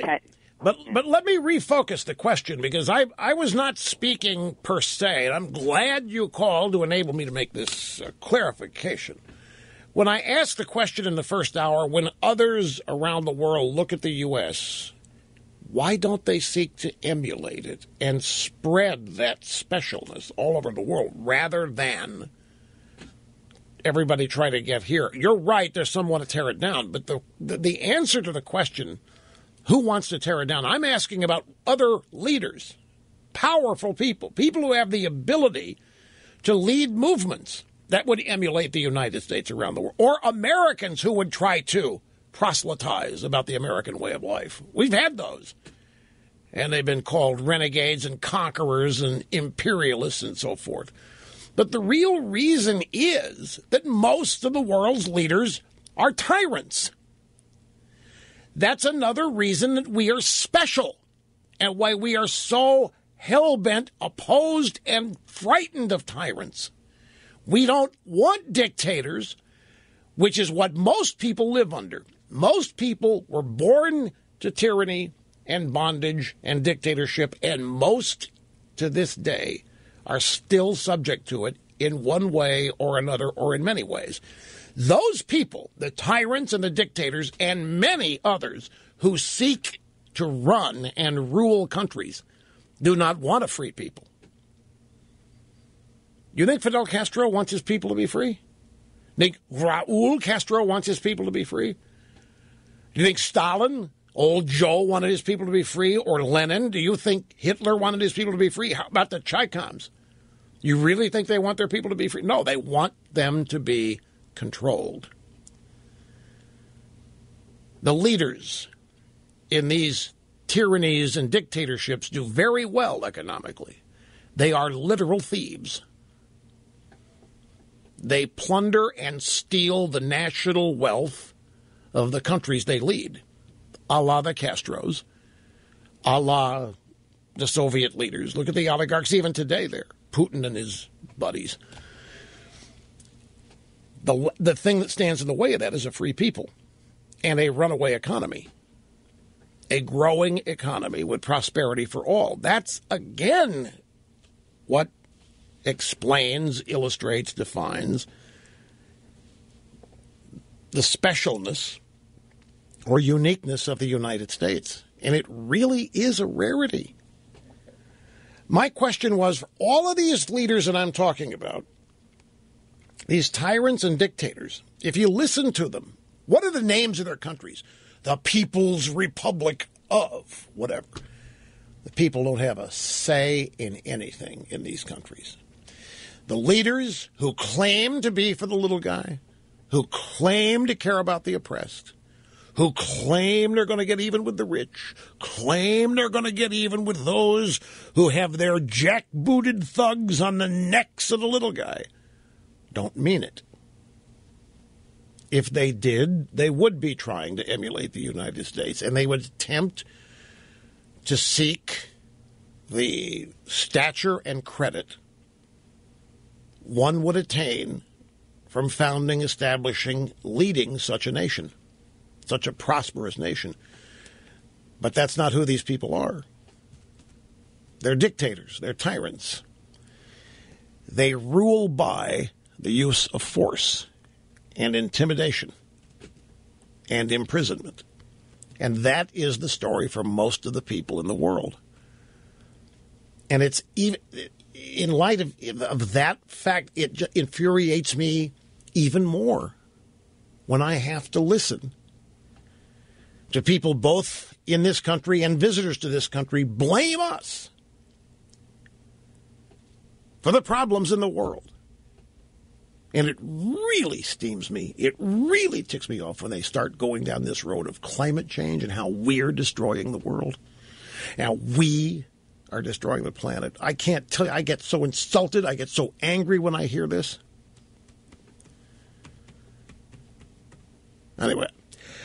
But let me refocus the question, because I was not speaking per se, and I'm glad you called to enable me to make this clarification. When I asked the question in the first hour, when others around the world look at the U.S., why don't they seek to emulate it and spread that specialness all over the world rather than everybody try to get here? You're right, there's some want to tear it down, but the answer to the question, who wants to tear it down? I'm asking about other leaders, powerful people who have the ability to lead movements that would emulate the United States around the world, or Americans who would try to proselytize about the American way of life. We've had those. And they've been called renegades and conquerors and imperialists and so forth. But the real reason is that most of the world's leaders are tyrants. That's another reason that we are special and why we are so hell-bent, opposed, and frightened of tyrants. We don't want dictators, which is what most people live under. Most people were born to tyranny and bondage and dictatorship, and most to this day are still subject to it in one way or another, or in many ways. Those people, the tyrants and the dictators, and many others who seek to run and rule countries, do not want a free people. You think Fidel Castro wants his people to be free? Think Raul Castro wants his people to be free? Do you think Stalin, old Joe, wanted his people to be free? Or Lenin? Do you think Hitler wanted his people to be free? How about the Chaicoms? You really think they want their people to be free? No, they want them to be controlled. The leaders in these tyrannies and dictatorships do very well economically. They are literal thieves. They plunder and steal the national wealth of the countries they lead, a la the Castros, a la the Soviet leaders. Look at the oligarchs even today there, Putin and his buddies. The thing that stands in the way of that is a free people and a runaway economy, a growing economy with prosperity for all. That's, again, what explains, illustrates, defines the specialness or uniqueness of the United States. And it really is a rarity. My question was, for all of these leaders that I'm talking about, these tyrants and dictators, if you listen to them, what are the names of their countries? The People's Republic of whatever. The people don't have a say in anything in these countries. The leaders who claim to be for the little guy, who claim to care about the oppressed, who claim they're going to get even with the rich, claim they're going to get even with those who have their jackbooted thugs on the necks of the little guy, don't mean it. If they did, they would be trying to emulate the United States, and they would attempt to seek the stature and credit one would attain from founding, establishing, leading such a nation, such a prosperous nation. But that's not who these people are. They're dictators. They're tyrants. They rule by the use of force and intimidation and imprisonment. And that is the story for most of the people in the world. And it's even, in light of that fact, it infuriates me even more when I have to listen to people both in this country and visitors to this country blame us for the problems in the world. And it really steams me. It really ticks me off when they start going down this road of climate change and how we're destroying the world. How we are destroying the planet. I can't tell you, I get so insulted, I get so angry when I hear this. Anyway,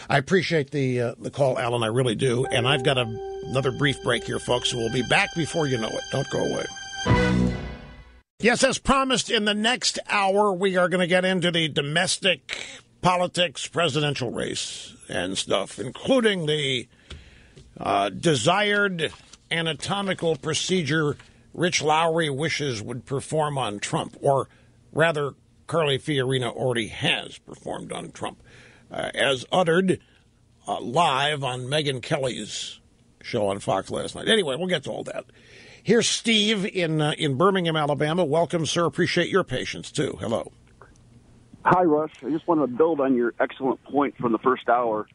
I appreciate the call, Alan. I really do. And I've got another brief break here, folks, so we'll be back before you know it. Don't go away. Yes, as promised, in the next hour, we are going to get into the domestic politics presidential race and stuff, including the desired anatomical procedure Rich Lowry wishes would perform on Trump, or rather, Carly Fiorina already has performed on Trump, as uttered live on Megyn Kelly's show on Fox last night. Anyway, we'll get to all that. Here's Steve in Birmingham, Alabama. Welcome, sir. Appreciate your patience, too. Hello. Hi, Rush. I just wanted to build on your excellent point from the first hour.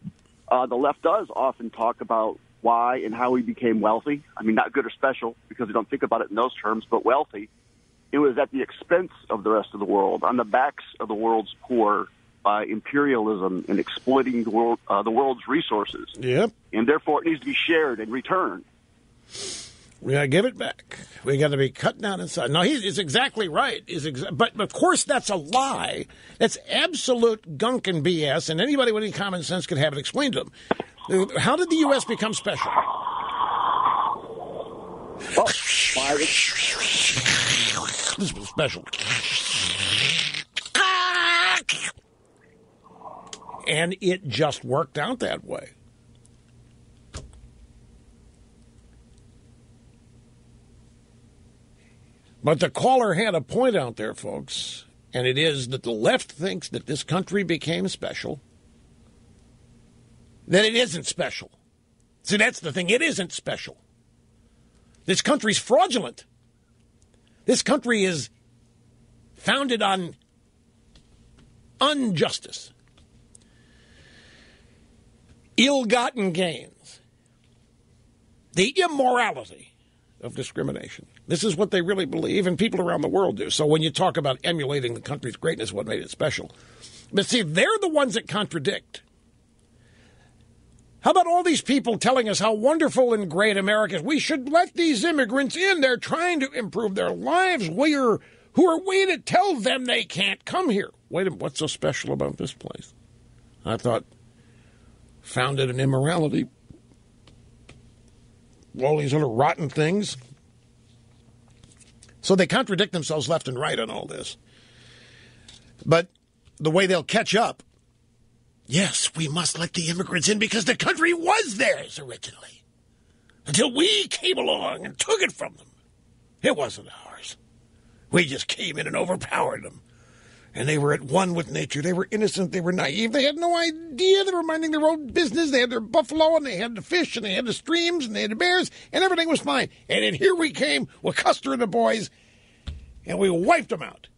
The left does often talk about why and how we became wealthy. I mean, not good or special, because we don't think about it in those terms, but wealthy. It was at the expense of the rest of the world, on the backs of the world's poor, by imperialism and exploiting the world's resources. Yep. And therefore, it needs to be shared and returned. We got to give it back. We got to be cut down inside. No, he's exactly right. But, of course, that's a lie. That's absolute gunk and BS, and anybody with any common sense could have it explained to them. How did the U.S. become special? Oh, this was special. And it just worked out that way. But the caller had a point out there, folks, and it is that the left thinks that this country became special, that it isn't special. See, that's the thing. It isn't special. This country's fraudulent. This country is founded on injustice, ill-gotten gains, the immorality of discrimination. This is what they really believe, and people around the world do. So when you talk about emulating the country's greatness, what made it special? But see, they're the ones that contradict. How about all these people telling us how wonderful and great America is? We should let these immigrants in. They're trying to improve their lives. Who are we to tell them they can't come here? Wait a minute, what's so special about this place? I thought, founded in immorality, all these other rotten things. So they contradict themselves left and right on all this. But the way they'll catch up, yes, we must let the immigrants in because the country was theirs originally. Until we came along and took it from them. It wasn't ours. We just came in and overpowered them. And they were at one with nature. They were innocent. They were naive. They had no idea. They were minding their own business. They had their buffalo, and they had the fish, and they had the streams, and they had the bears, and everything was fine. And then here we came with Custer and the boys, and we wiped them out.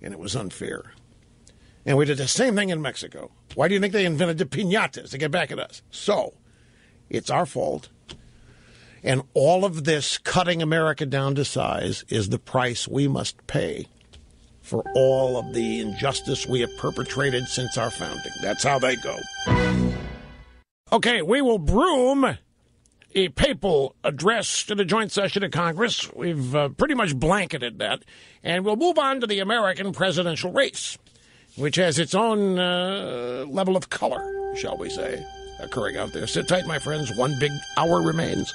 And it was unfair. And we did the same thing in Mexico. Why do you think they invented the piñatas to get back at us? So, it's our fault. And all of this cutting America down to size is the price we must pay for all of the injustice we have perpetrated since our founding. That's how they go. Okay, we will broom a papal address to the joint session of Congress. We've pretty much blanketed that. And we'll move on to the American presidential race, which has its own level of color, shall we say, occurring out there. Sit tight, my friends. One big hour remains.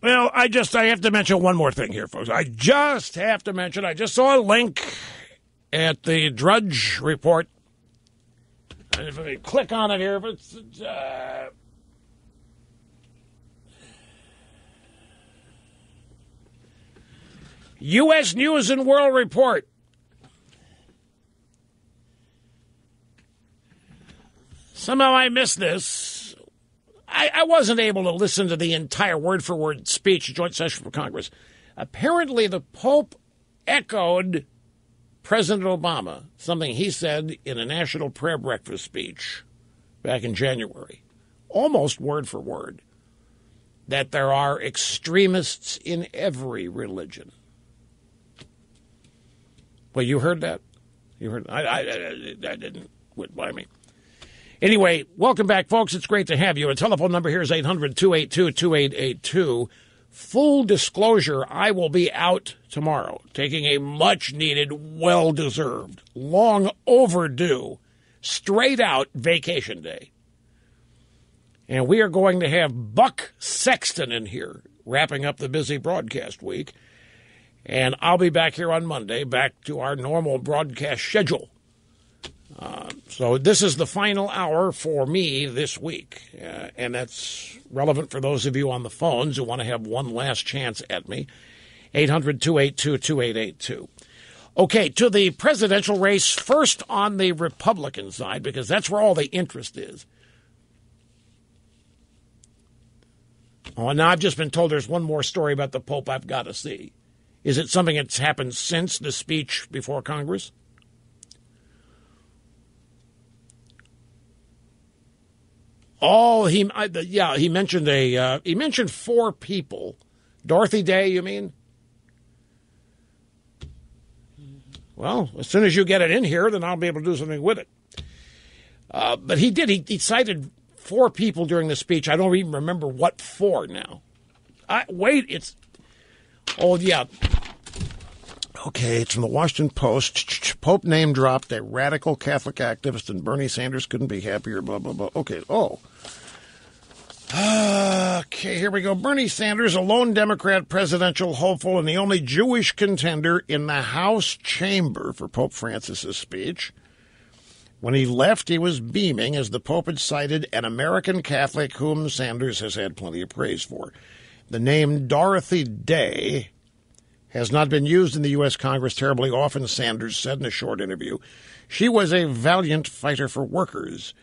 Well, I have to mention one more thing here, folks. I just saw a link at the Drudge Report. And if I click on it here, it's U.S. News and World Report. Somehow I missed this. I wasn't able to listen to the entire word-for-word speech, joint session for Congress. Apparently, the Pope echoed President Obama, something he said in a national prayer breakfast speech back in January, almost word for word, that there are extremists in every religion. Well, you heard that? You heard? I didn't. Wouldn't buy me. Anyway, welcome back, folks. It's great to have you. A telephone number here is 800-282-2882. Full disclosure, I will be out tomorrow taking a much-needed, well-deserved, long overdue straight out vacation day. And we are going to have Buck Sexton in here, wrapping up the busy broadcast week. And I'll be back here on Monday, back to our normal broadcast schedule. So this is the final hour for me this week. And that's relevant for those of you on the phones who want to have one last chance at me. 800-282-2882. Okay, to the presidential race, first on the Republican side, because that's where all the interest is. Oh, and now I've just been told there's one more story about the Pope I've got to see. Is it something that's happened since the speech before Congress? Oh, he mentioned he mentioned 4 people. Dorothy Day, you mean? Well, as soon as you get it in here, then I'll be able to do something with it. But he did. He cited 4 people during the speech. I don't even remember what 4 now. Oh, yeah. Okay, it's from the Washington Post. Pope name dropped a radical Catholic activist, and Bernie Sanders couldn't be happier, blah, blah, blah. Okay, okay, here we go. Bernie Sanders, a lone Democrat presidential hopeful and the only Jewish contender in the House chamber for Pope Francis's speech. When he left, he was beaming as the Pope had cited an American Catholic whom Sanders has had plenty of praise for. The name Dorothy Day has not been used in the U.S. Congress terribly often, Sanders said in a short interview. She was a valiant fighter for workers,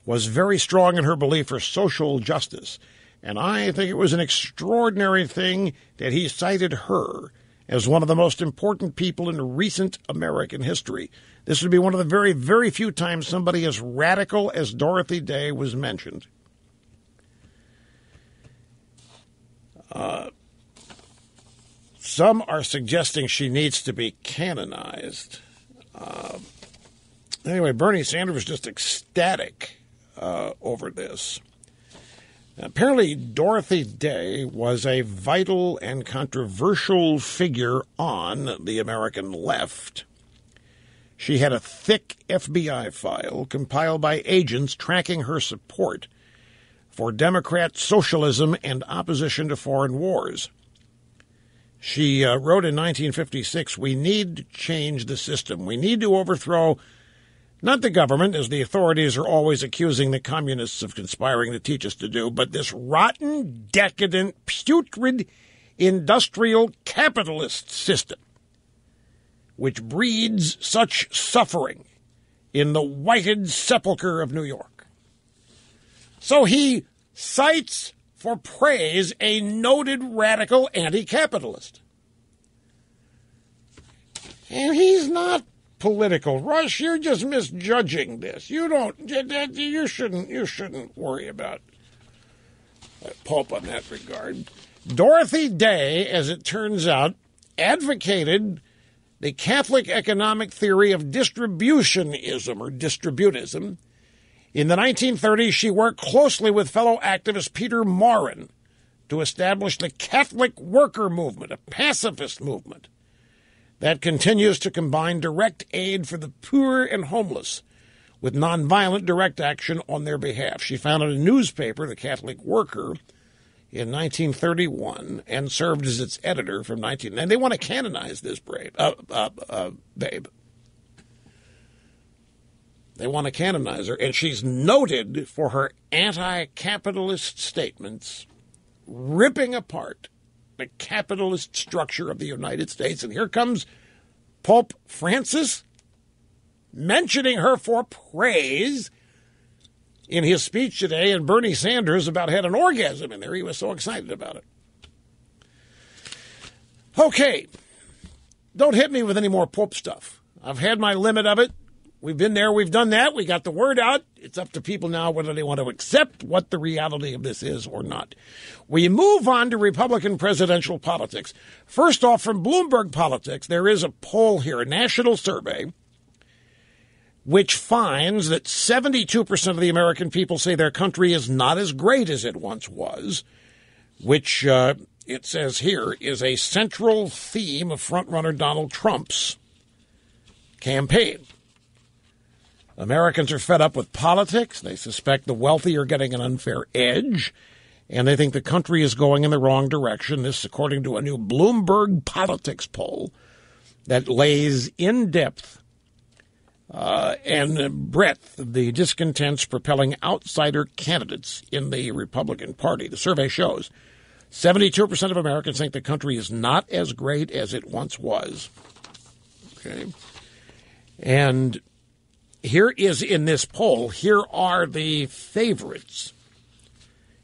was very strong in her belief for social justice, and I think it was an extraordinary thing that he cited her as one of the most important people in recent American history. This would be one of the very, very few times somebody as radical as Dorothy Day was mentioned. Some are suggesting she needs to be canonized. Anyway, Bernie Sanders was just ecstatic over this. Apparently, Dorothy Day was a vital and controversial figure on the American left. She had a thick FBI file compiled by agents tracking her support for Democrat socialism and opposition to foreign wars. She wrote in 1956, "We need to change the system. We need to overthrow not the government, as the authorities are always accusing the communists of conspiring to teach us to do, but this rotten, decadent, putrid, industrial capitalist system, which breeds such suffering in the whited sepulcher of New York." So he cites for praise a noted radical anti-capitalist. And he's not political. Rush, you're just misjudging this. You shouldn't worry about Pope on that regard. Dorothy Day, as it turns out, advocated the Catholic economic theory of distributionism or distributism. In the 1930s, she worked closely with fellow activist Peter Maurin to establish the Catholic worker movement, a pacifist movement that continues to combine direct aid for the poor and homeless with nonviolent direct action on their behalf. She founded a newspaper, The Catholic Worker, in 1931 and served as its editor from 19... And they want to canonize this babe. They want to canonize her, and she's noted for her anti-capitalist statements, ripping apart the capitalist structure of the United States. And here comes Pope Francis mentioning her for praise in his speech today, and Bernie Sanders about had an orgasm in there. He was so excited about it. Okay, don't hit me with any more Pope stuff. I've had my limit of it. We've been there, we've done that, we got the word out. It's up to people now whether they want to accept what the reality of this is or not. We move on to Republican presidential politics. First off, from Bloomberg Politics, there is a poll here, a national survey, which finds that 72% of the American people say their country is not as great as it once was, which it says here is a central theme of frontrunner Donald Trump's campaign. Americans are fed up with politics. They suspect the wealthy are getting an unfair edge, and they think the country is going in the wrong direction. This, according to a new Bloomberg politics poll that lays in depth and breadth the discontents propelling outsider candidates in the Republican Party. The survey shows 72% of Americans think the country is not as great as it once was. Okay. And here is in this poll, here are the favorites.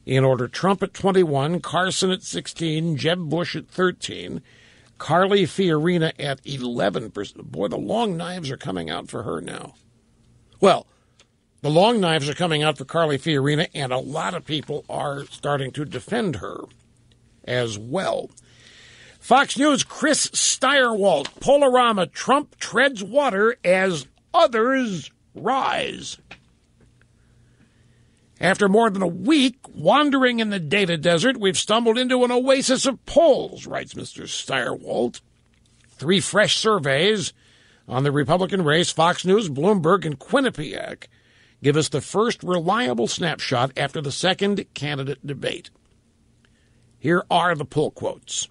In order, Trump at 21, Carson at 16, Jeb Bush at 13, Carly Fiorina at 11%. Boy, the long knives are coming out for her now. Well, the long knives are coming out for Carly Fiorina, and a lot of people are starting to defend her as well. Fox News, Chris Steyerwalt, Polorama, Trump treads water as others rise. After more than a week wandering in the data desert, we've stumbled into an oasis of polls, writes Mr. Steyerwalt. 3 fresh surveys on the Republican race, Fox News, Bloomberg, and Quinnipiac, give us the first reliable snapshot after the second candidate debate. Here are the poll quotes.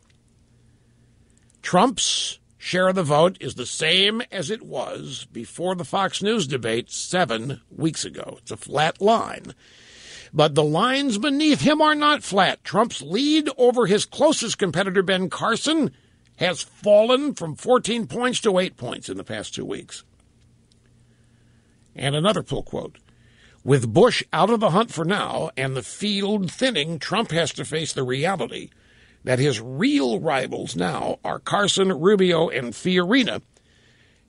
Trump's share of the vote is the same as it was before the Fox News debate 7 weeks ago. It's a flat line. But the lines beneath him are not flat. Trump's lead over his closest competitor, Ben Carson, has fallen from 14 points to 8 points in the past 2 weeks. And another poll quote. With Bush out of the hunt for now and the field thinning, Trump has to face the reality that his real rivals now are Carson, Rubio, and Fiorina.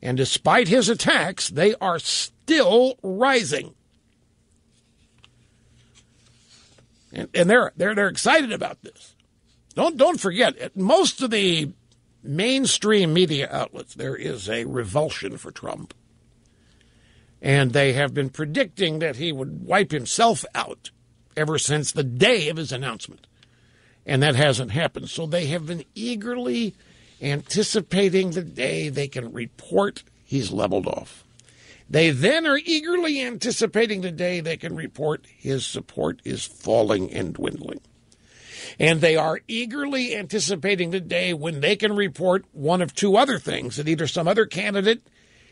And despite his attacks, they are still rising. And they're excited about this. Don't forget, at most of the mainstream media outlets, there is a revulsion for Trump. And they have been predicting that he would wipe himself out ever since the day of his announcement. And that hasn't happened. So they have been eagerly anticipating the day they can report he's leveled off. They then are eagerly anticipating the day they can report his support is falling and dwindling. And they are eagerly anticipating the day when they can report one of 2 other things, that either some other candidate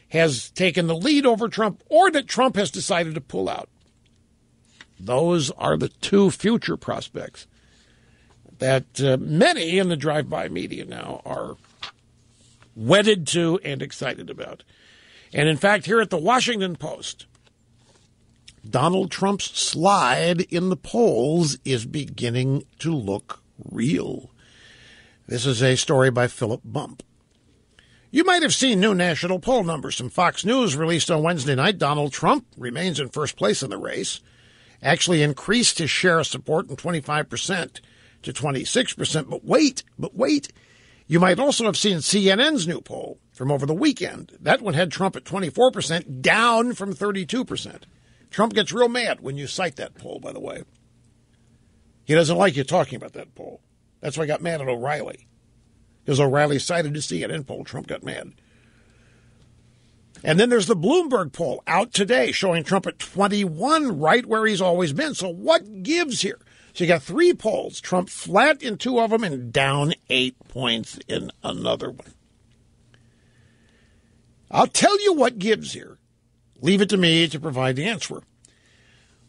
has taken the lead over Trump or that Trump has decided to pull out. Those are the 2 future prospects that many in the drive-by media now are wedded to and excited about. And in fact, here at the Washington Post, Donald Trump's slide in the polls is beginning to look real. This is a story by Philip Bump. You might have seen new national poll numbers from Fox News released on Wednesday night. Donald Trump remains in first place in the race, actually increased his share of support from 25% to 26%. But wait, you might also have seen CNN's new poll from over the weekend. That one had Trump at 24%, down from 32%. Trump gets real mad when you cite that poll, by the way. He doesn't like you talking about that poll. That's why he got mad at O'Reilly. Because O'Reilly cited the CNN poll, Trump got mad. And then there's the Bloomberg poll out today showing Trump at 21, right where he's always been. So what gives here? So you got 3 polls, Trump flat in 2 of them and down 8 points in another one. I'll tell you what gives here. Leave it to me to provide the answer.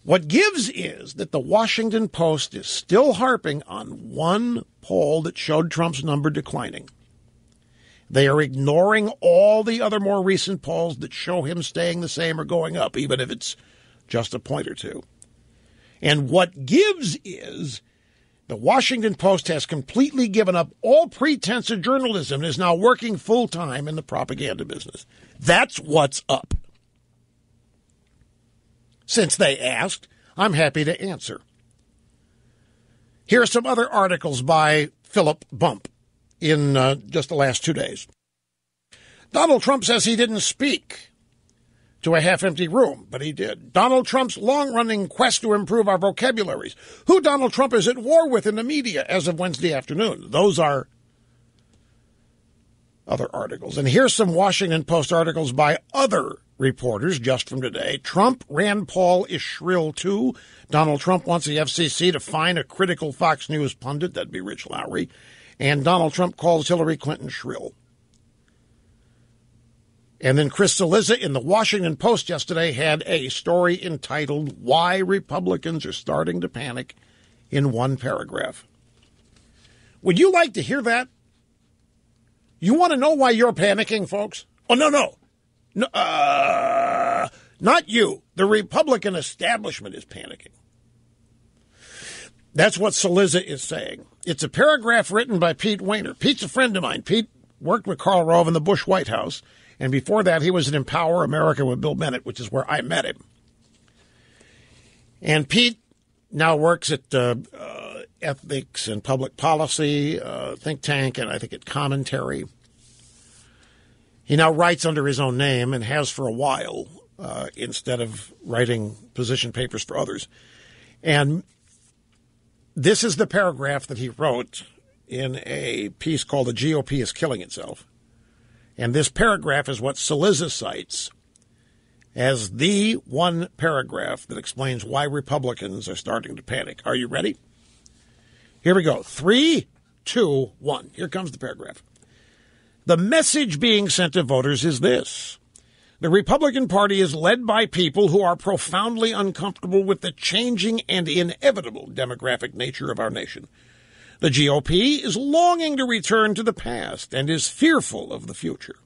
What gives is that the Washington Post is still harping on one poll that showed Trump's number declining. They are ignoring all the other more recent polls that show him staying the same or going up, even if it's just a point or 2. And what gives is the Washington Post has completely given up all pretense of journalism and is now working full-time in the propaganda business. That's what's up. Since they asked, I'm happy to answer. Here are some other articles by Philip Bump in just the last 2 days. Donald Trump says he didn't speak to a half-empty room, but he did. Donald Trump's long-running quest to improve our vocabularies. Who Donald Trump is at war with in the media as of Wednesday afternoon. Those are other articles. And here's some Washington Post articles by other reporters just from today. Trump, Rand Paul is shrill too. Donald Trump wants the FCC to fine a critical Fox News pundit. That'd be Rich Lowry. And Donald Trump calls Hillary Clinton shrill. And then Chris Cillizza in the Washington Post yesterday had a story entitled Why Republicans Are Starting to Panic in one paragraph. Would you like to hear that? You want to know why you're panicking, folks? Oh, no, not you. The Republican establishment is panicking. That's what Cillizza is saying. It's a paragraph written by Pete Wehner. Pete's a friend of mine. Pete worked with Karl Rove in the Bush White House, and before that he was at Empower America with Bill Bennett, which is where I met him. And Pete now works at Ethics and Public Policy think tank, and I think at Commentary. He now writes under his own name and has for a while, instead of writing position papers for others. And this is the paragraph that he wrote in a piece called The GOP is Killing Itself. And this paragraph is what Cillizza cites as the one paragraph that explains why Republicans are starting to panic. Are you ready? Here we go. 3, 2, 1. Here comes the paragraph. The message being sent to voters is this. The Republican Party is led by people who are profoundly uncomfortable with the changing and inevitable demographic nature of our nation. The GOP is longing to return to the past and is fearful of the future.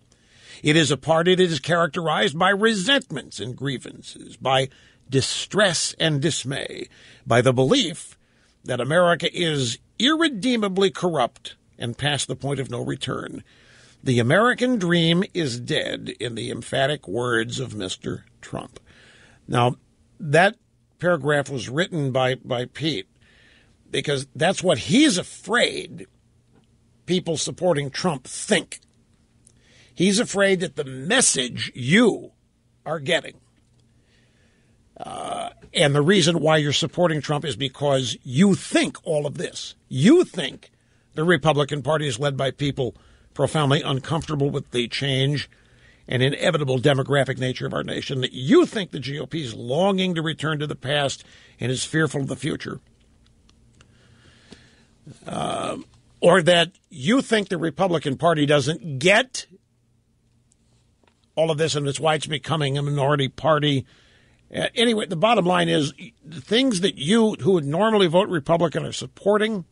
It is a party that is characterized by resentments and grievances, by distress and dismay, by the belief that America is irredeemably corrupt and past the point of no return. The American dream is dead, in the emphatic words of Mr. Trump. Now, that paragraph was written by Pete because that's what he's afraid people supporting Trump think. He's afraid that the message you are getting, and the reason why you're supporting Trump is because you think all of this. You think the Republican Party is led by people profoundly uncomfortable with the change and inevitable demographic nature of our nation, that you think the GOP is longing to return to the past and is fearful of the future, or that you think the Republican Party doesn't get all of this and that's why it's becoming a minority party. Anyway, the bottom line is the things that you who would normally vote Republican are supporting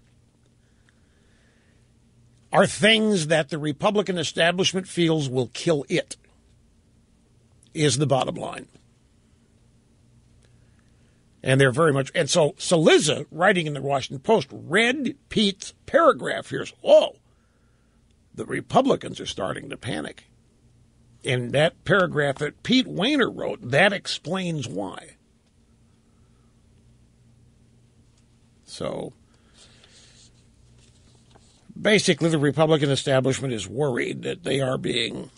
are things that the Republican establishment feels will kill it, is the bottom line. And they're very much, and so Cillizza, writing in the Washington Post, read Pete's paragraph here. The Republicans are starting to panic. In that paragraph that Pete Wehner wrote, that explains why. So basically, the Republican establishment is worried that they are being,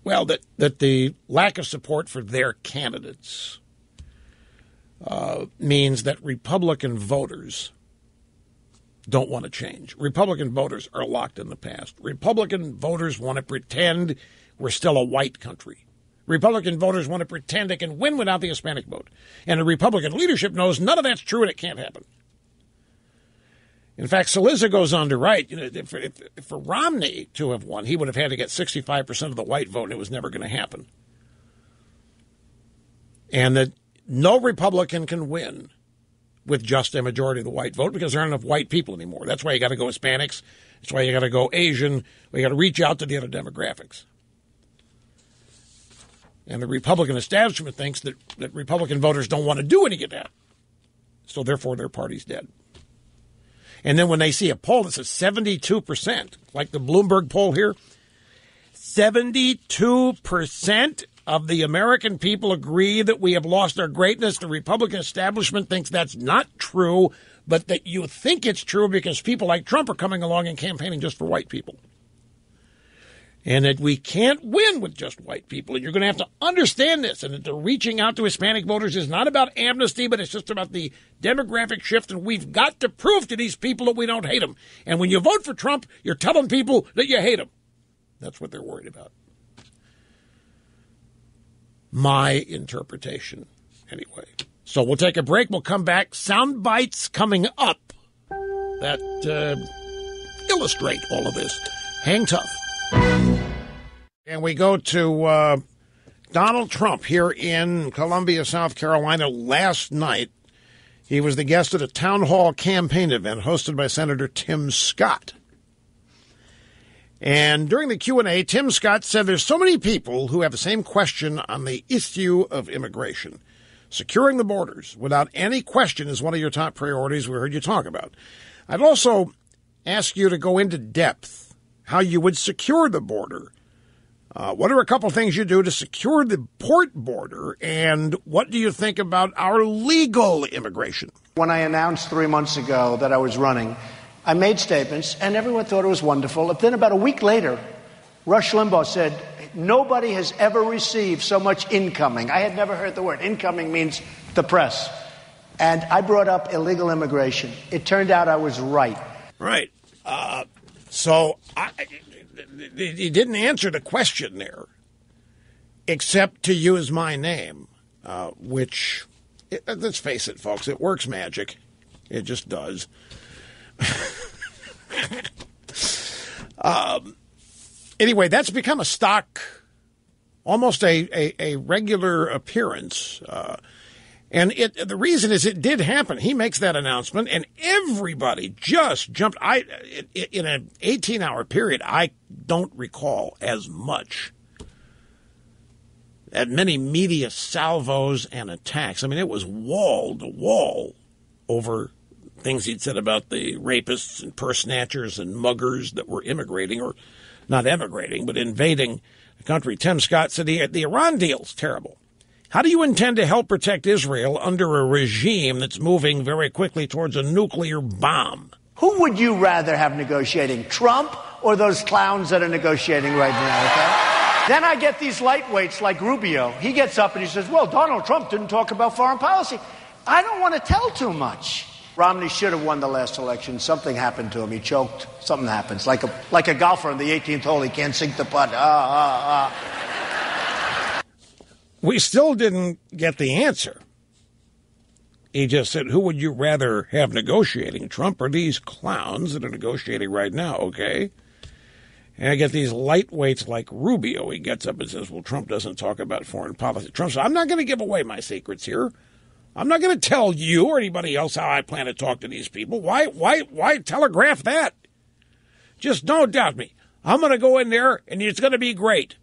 well, that the lack of support for their candidates means that Republican voters don't want to change. Republican voters are locked in the past. Republican voters want to pretend we're still a white country. Republican voters want to pretend they can win without the Hispanic vote. And the Republican leadership knows none of that's true and it can't happen. In fact, Cillizza goes on to write, for Romney to have won, he would have had to get 65% of the white vote, and it was never going to happen. And that no Republican can win with just a majority of the white vote because there aren't enough white people anymore. That's why you got to go Hispanics. That's why you got to go Asian. You got to reach out to the other demographics. And the Republican establishment thinks that Republican voters don't want to do any of that. So therefore, their party's dead. And then when they see a poll that says 72%, like the Bloomberg poll here, 72% of the American people agree that we have lost our greatness. The Republican establishment thinks that's not true, but that you think it's true because people like Trump are coming along and campaigning just for white people. And that we can't win with just white people. And you're going to have to understand this. And that the reaching out to Hispanic voters is not about amnesty, but it's just about the demographic shift. And we've got to prove to these people that we don't hate them. And when you vote for Trump, you're telling people that you hate them. That's what they're worried about. my interpretation, anyway. So we'll take a break. We'll come back. Sound bites coming up that illustrate all of this. Hang tough. And we go to Donald Trump here in Columbia, South Carolina last night. He was the guest at a town hall campaign event hosted by Senator Tim Scott. And during the Q&A, Tim Scott said there's so many people who have the same question on the issue of immigration. Securing the borders without any question is one of your top priorities we heard you talk about. I'd also ask you to go into depth how you would secure the border. What are a couple things you do to secure the port border, and what do you think about our legal immigration? When I announced 3 months ago that I was running, I made statements, and everyone thought it was wonderful. And then about a week later, Rush Limbaugh said, nobody has ever received so much incoming. I had never heard the word. Incoming means the press. And I brought up illegal immigration. It turned out I was right. Right. So he didn't answer the question there, except to use my name, which, let's face it, folks, it works magic. It just does. Anyway, that's become a stock, almost a regular appearance. And the reason is it did happen. He makes that announcement, and everybody just jumped. In an 18-hour period, I don't recall as many media salvos and attacks. I mean, it was wall to wall over things he'd said about the rapists and purse snatchers and muggers that were immigrating, or not emigrating, but invading the country. Tim Scott said the Iran deal's terrible. How do you intend to help protect Israel under a regime that's moving very quickly towards a nuclear bomb? Who would you rather have negotiating, Trump or those clowns that are negotiating right now, okay? Then I get these lightweights like Rubio. He gets up and he says, well, Donald Trump didn't talk about foreign policy. I don't want to tell too much. Romney should have won the last election. Something happened to him. He choked. Something happens. Like a golfer in the 18th hole, he can't sink the putt. We still didn't get the answer. He just said, who would you rather have negotiating, Trump or these clowns that are negotiating right now, okay? And I get these lightweights like Rubio. He gets up and says, well, Trump doesn't talk about foreign policy. Trump says, I'm not going to give away my secrets here. I'm not going to tell you or anybody else how I plan to talk to these people. Why telegraph that? Just don't doubt me. I'm going to go in there, and it's going to be great.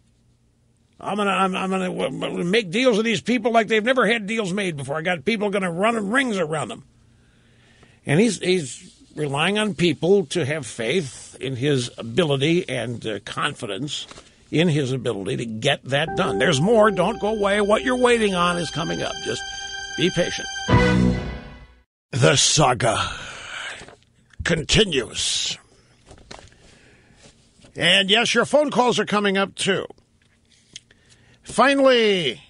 I'm gonna make deals with these people like they've never had deals made before. I got people going to run in rings around them. And he's relying on people to have faith in his ability and confidence in his ability to get that done. There's more. Don't go away. What you're waiting on is coming up. Just be patient. The saga continues. And yes, your phone calls are coming up, too. Finally,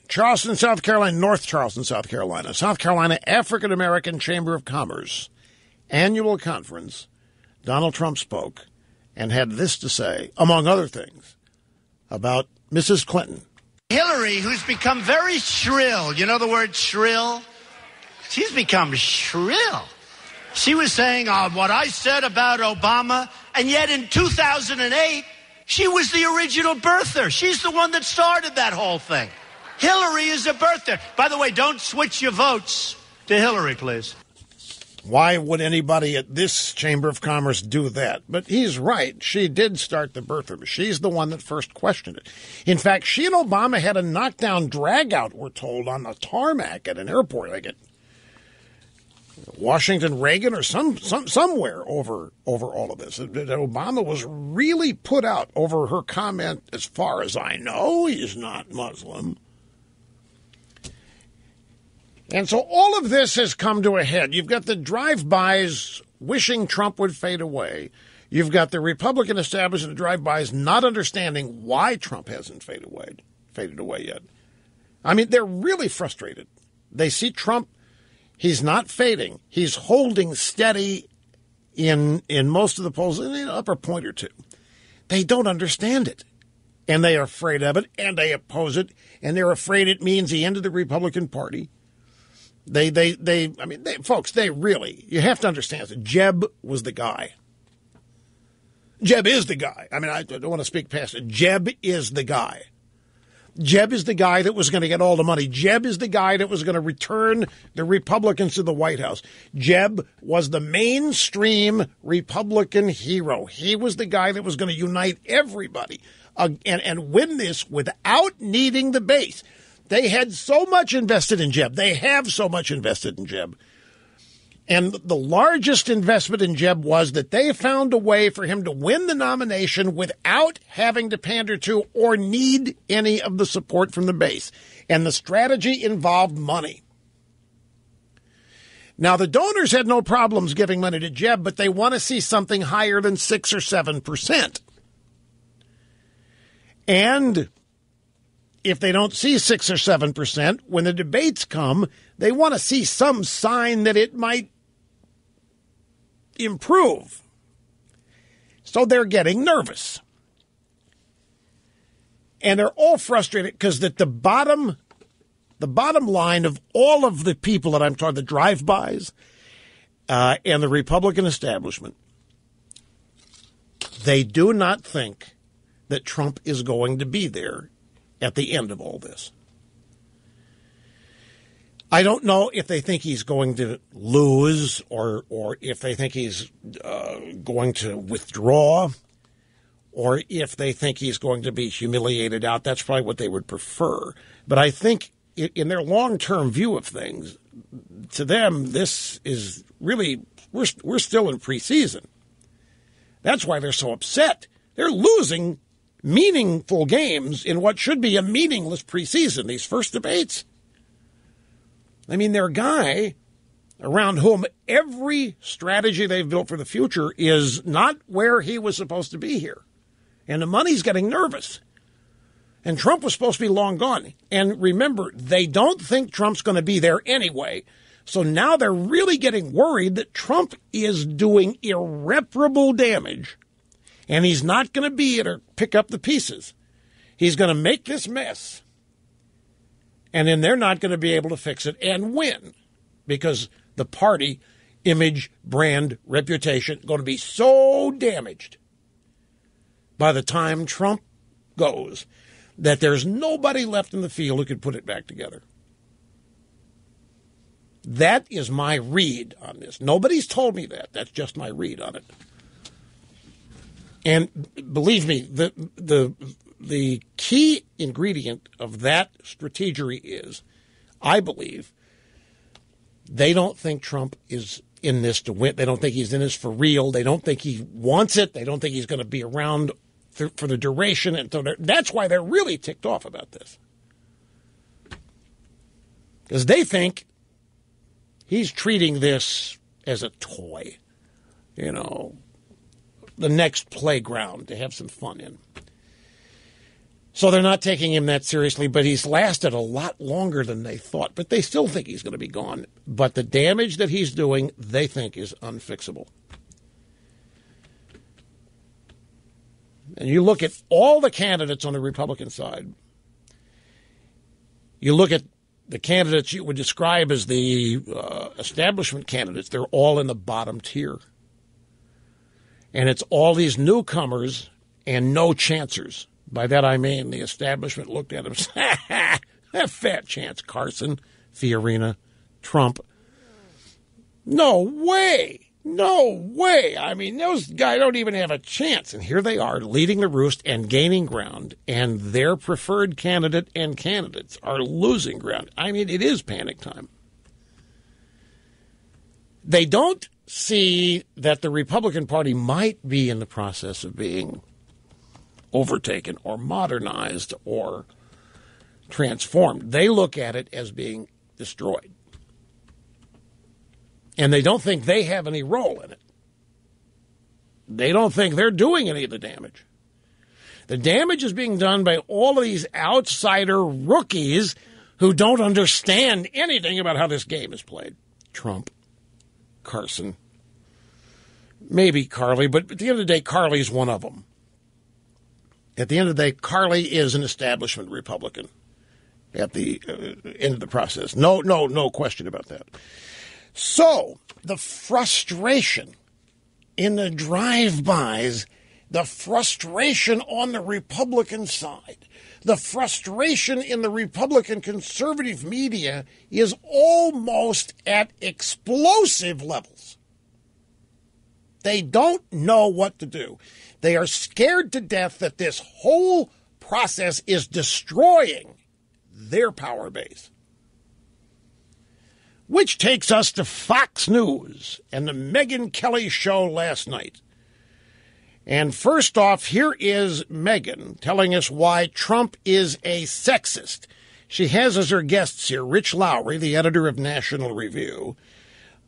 Charleston, South Carolina, North Charleston, South Carolina African American Chamber of Commerce annual conference. Donald Trump spoke and had this to say, among other things, about Mrs. Clinton. Hillary, who's become very shrill. You know the word shrill? She's become shrill. She was saying what I said about Obama, and yet in 2008, she was the original birther. She's the one that started that whole thing. Hillary is a birther. By the way, don't switch your votes to Hillary, please. Why would anybody at this Chamber of Commerce do that? But he's right. She did start the birther. She's the one that first questioned it. In fact, she and Obama had a knockdown drag-out, we're told, on the tarmac at an airport, like at Washington Reagan or somewhere over all of this. Obama was really put out over her comment, as far as I know, he's not Muslim. And so all of this has come to a head. You've got the drive-bys wishing Trump would fade away. You've got the Republican establishment of drive-bys not understanding why Trump hasn't faded away yet. I mean, they're really frustrated. They see Trump, he's not fading. He's holding steady in most of the polls, in an upper point or two. They don't understand it. And they are afraid of it, and they oppose it, and they're afraid it means the end of the Republican Party. Folks, you have to understand that Jeb was the guy. Jeb is the guy. I mean, I don't want to speak past it. Jeb is the guy. Jeb is the guy that was going to get all the money. Jeb is the guy that was going to return the Republicans to the White House. Jeb was the mainstream Republican hero. He was the guy that was going to unite everybody and win this without needing the base. They had so much invested in Jeb. They have so much invested in Jeb. And the largest investment in Jeb was that they found a way for him to win the nomination without having to pander to or need any of the support from the base. And the strategy involved money. Now, the donors had no problems giving money to Jeb, but they want to see something higher than 6 or 7%. And if they don't see 6 or 7%, when the debates come, they want to see some sign that it might improve. So they're getting nervous. And they're all frustrated because the bottom line of all of the people that I'm talking, the drive-bys and the Republican establishment, they do not think that Trump is going to be there at the end of all this. I don't know if they think he's going to lose or if they think he's going to withdraw or if they think he's going to be humiliated out. That's probably what they would prefer. But I think in their long-term view of things, to them, this is really, we're still in preseason. That's why they're so upset. They're losing meaningful games in what should be a meaningless preseason, these first debates. I mean, their guy around whom every strategy they've built for the future is not where he was supposed to be here. And the money's getting nervous. And Trump was supposed to be long gone. And remember, they don't think Trump's going to be there anyway. So now they're really getting worried that Trump is doing irreparable damage. And he's not going to be able to pick up the pieces. He's going to make this mess. And then they're not going to be able to fix it and win because the party image, brand, reputation going to be so damaged by the time Trump goes that there's nobody left in the field who could put it back together. That is my read on this. Nobody's told me that. That's just my read on it. And believe me, the key ingredient of that strategy is, I believe, they don't think Trump is in this to win. They don't think he's in this for real. They don't think he wants it. They don't think he's going to be around for the duration. And so that's why they're really ticked off about this. Because they think he's treating this as a toy, the next playground to have some fun in. So they're not taking him that seriously, but he's lasted a lot longer than they thought. But they still think he's going to be gone. But the damage that he's doing, they think is unfixable. And you look at all the candidates on the Republican side. You look at the candidates you would describe as the establishment candidates. They're all in the bottom tier. And it's all these newcomers and no chancers. By that I mean the establishment looked at him and said, that fat chance, Carson, Fiorina, Trump. No way. No way. I mean, those guys don't even have a chance. And here they are leading the roost and gaining ground. And their preferred candidate and candidates are losing ground. I mean, it is panic time. They don't see that the Republican Party might be in the process of being overtaken or modernized or transformed. They look at it as being destroyed. And they don't think they have any role in it. They don't think they're doing any of the damage. The damage is being done by all of these outsider rookies who don't understand anything about how this game is played. Trump, Carson, maybe Carly, but at the end of the day, Carly's one of them. At the end of the day, Carly is an establishment Republican at the end of the process. No question about that. So the frustration in the drive-bys, the frustration on the Republican side, the frustration in the Republican conservative media is almost at explosive levels. They don't know what to do. They are scared to death that this whole process is destroying their power base. Which takes us to Fox News and the Megyn Kelly show last night. And first off, here is Megyn telling us why Trump is a sexist. She has as her guests here Rich Lowry, the editor of National Review.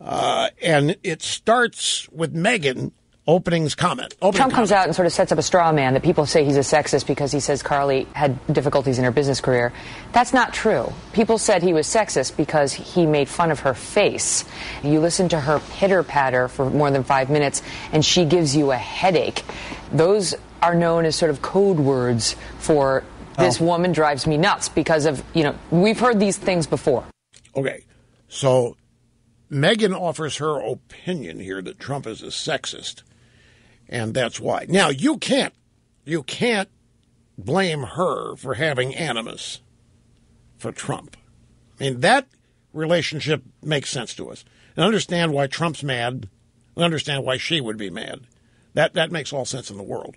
And it starts with Megyn opening's comment. Trump comes out and sort of sets up a straw man that people say he's a sexist because he says Carly had difficulties in her business career. That's not true. People said he was sexist because he made fun of her face. You listen to her pitter-patter for more than 5 minutes, and she gives you a headache. Those are known as sort of code words for this woman drives me nuts because of, we've heard these things before. Okay, so Megyn offers her opinion here that Trump is a sexist. And that's why. Now, you can't blame her for having animus for Trump. I mean, that relationship makes sense to us. And understand why Trump's mad. We understand why she would be mad. That makes all sense in the world.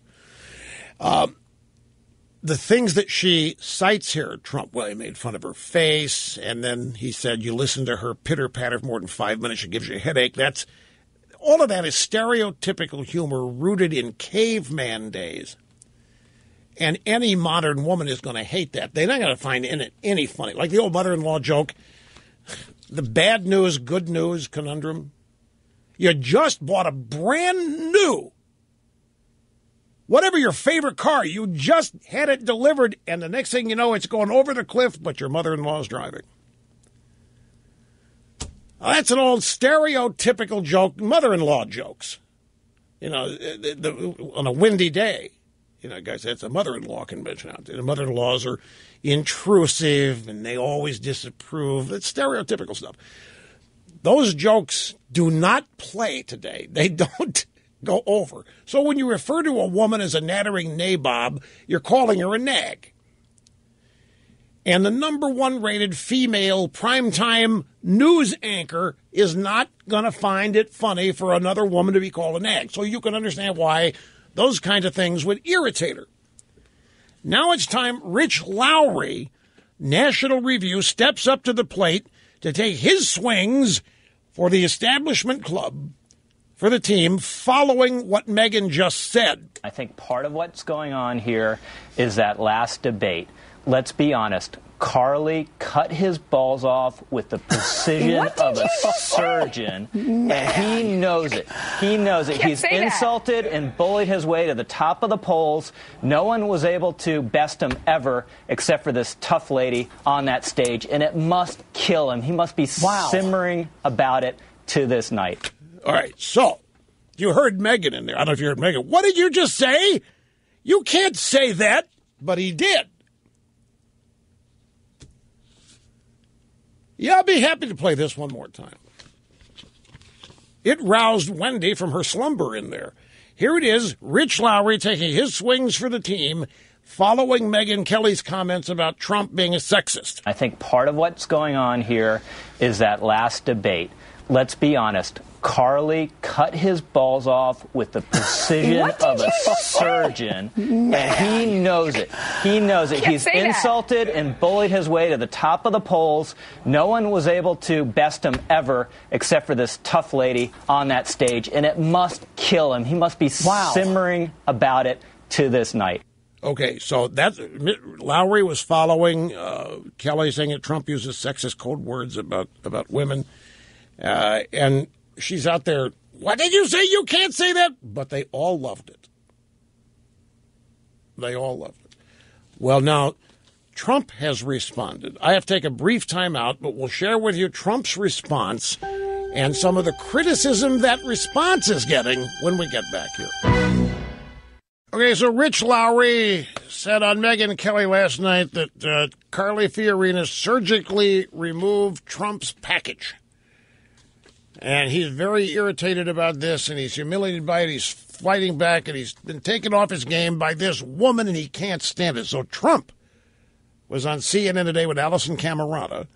The things that she cites here, Trump, well, he made fun of her face, and then he said, you listen to her pitter-patter for more than 5 minutes, it gives you a headache. All of that is stereotypical humor rooted in caveman days. And any modern woman is going to hate that. They're not going to find in it any funny. Like the old mother-in-law joke, the bad news, good news conundrum. You just bought a brand new, whatever your favorite car, you just had it delivered, and the next thing you know, it's going over the cliff, but your mother-in-law's driving. That's an old stereotypical joke, mother-in-law jokes. On a windy day. Guys, that's a mother-in-law convention out there. The mother-in-laws are intrusive, and they always disapprove. It's stereotypical stuff. Those jokes do not play today. They don't go over. So when you refer to a woman as a nattering nabob, you're calling her a nag. And the number one rated female primetime news anchor is not going to find it funny for another woman to be called a nag. So you can understand why those kinds of things would irritate her. Now it's time Rich Lowry, National Review, steps up to the plate to take his swings for the establishment club, for the team, following what Megyn just said. I think part of what's going on here is that last debate. Let's be honest. Carly cut his balls off with the precision of a surgeon, and he knows it. He knows it. He's insulted and bullied his way to the top of the polls. No one was able to best him ever except for this tough lady on that stage, and it must kill him. He must be simmering about it to this night. All right, so you heard Megyn in there. I don't know if you heard Megyn. What did you just say? You can't say that, but he did. Yeah, I'll be happy to play this one more time. It roused Wendy from her slumber in there. Here it is, Rich Lowry taking his swings for the team, following Megyn Kelly's comments about Trump being a sexist. I think part of what's going on here is that last debate. Let's be honest. Carly cut his balls off with the precision of a surgeon, and he knows it. He knows it. He's insulted and bullied his way to the top of the polls. No one was able to best him ever except for this tough lady on that stage, and it must kill him. He must be simmering about it to this night. Okay, so Lowry was following Kelly saying that Trump uses sexist code words about women, and she's out there, what did you say? You can't say that. But they all loved it. They all loved it. Well, now, Trump has responded. I have to take a brief time out, but we'll share with you Trump's response and some of the criticism that response is getting when we get back here. Okay, so Rich Lowry said on Megyn Kelly last night that Carly Fiorina surgically removed Trump's package. And he's very irritated about this, and he's humiliated by it. He's fighting back, and he's been taken off his game by this woman, and he can't stand it. So Trump was on CNN today with Allison Camerata,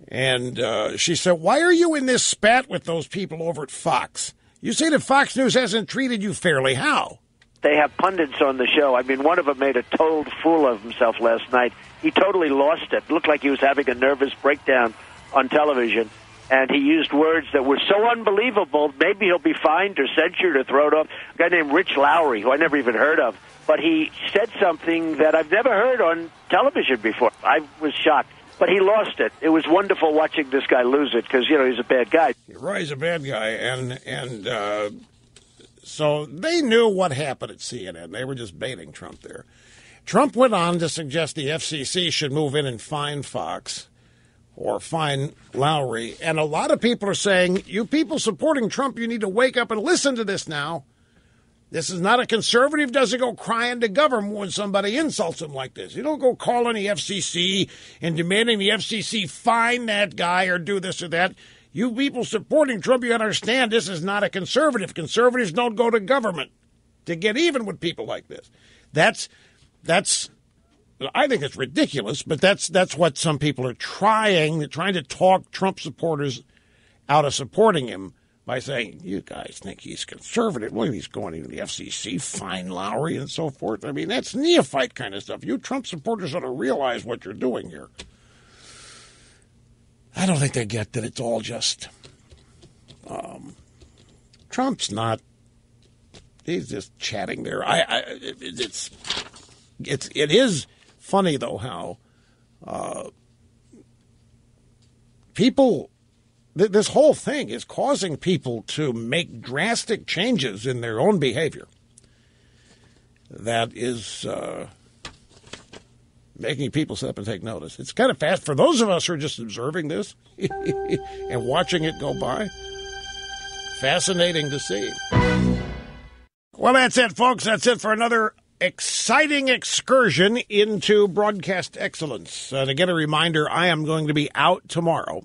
and she said, why are you in this spat with those people over at Fox? You say that Fox News hasn't treated you fairly. How? They have pundits on the show. I mean, one of them made a total fool of himself last night. He totally lost it. It looked like he was having a nervous breakdown on television, and he used words that were so unbelievable, maybe he'll be fined or censured or thrown off. A guy named Rich Lowry, who I never even heard of, but he said something that I've never heard on television before. I was shocked. But he lost it. It was wonderful watching this guy lose it because, you know, he's a bad guy. Right, he's a bad guy. And so they knew what happened at CNN. They were just baiting Trump there. Trump went on to suggest the FCC should move in and fine Fox or fine Lowry. And a lot of people are saying, you people supporting Trump, you need to wake up and listen to this now. This is not a conservative doesn't go crying to government when somebody insults him like this. You don't go calling the FCC and demanding the FCC fine that guy or do this or that. You people supporting Trump, you understand this is not a conservative. Conservatives don't go to government to get even with people like this. That's I think it's ridiculous, but that's what some people are trying to talk Trump supporters out of supporting him. By saying, you guys think he's conservative. Look, he's going into the FCC, fine Lowry, and so forth. I mean, that's neophyte kind of stuff. You Trump supporters ought to realize what you're doing here. I don't think they get that it's all just... Trump's not... He's just chatting there. It is funny, though, how people... This whole thing is causing people to make drastic changes in their own behavior. That is making people sit up and take notice. It's kind of fast for those of us who are just observing this and watching it go by. Fascinating to see. Well, that's it, folks. That's it for another exciting excursion into broadcast excellence. And again, a reminder, I am going to be out tomorrow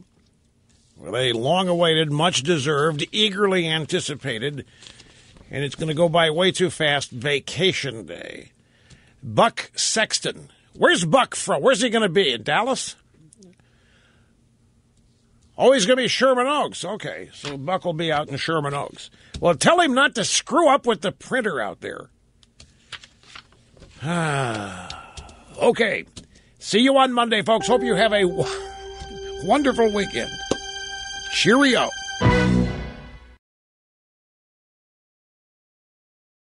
with a long-awaited, much-deserved, eagerly anticipated, and it's going to go by way too fast, vacation day. Buck Sexton. Where's Buck from? Where's he going to be? In Dallas? Oh, he's going to be Sherman Oaks. Okay, so Buck will be out in Sherman Oaks. Well, tell him not to screw up with the printer out there. Okay. See you on Monday, folks. Hope you have a wonderful weekend. Cheerio.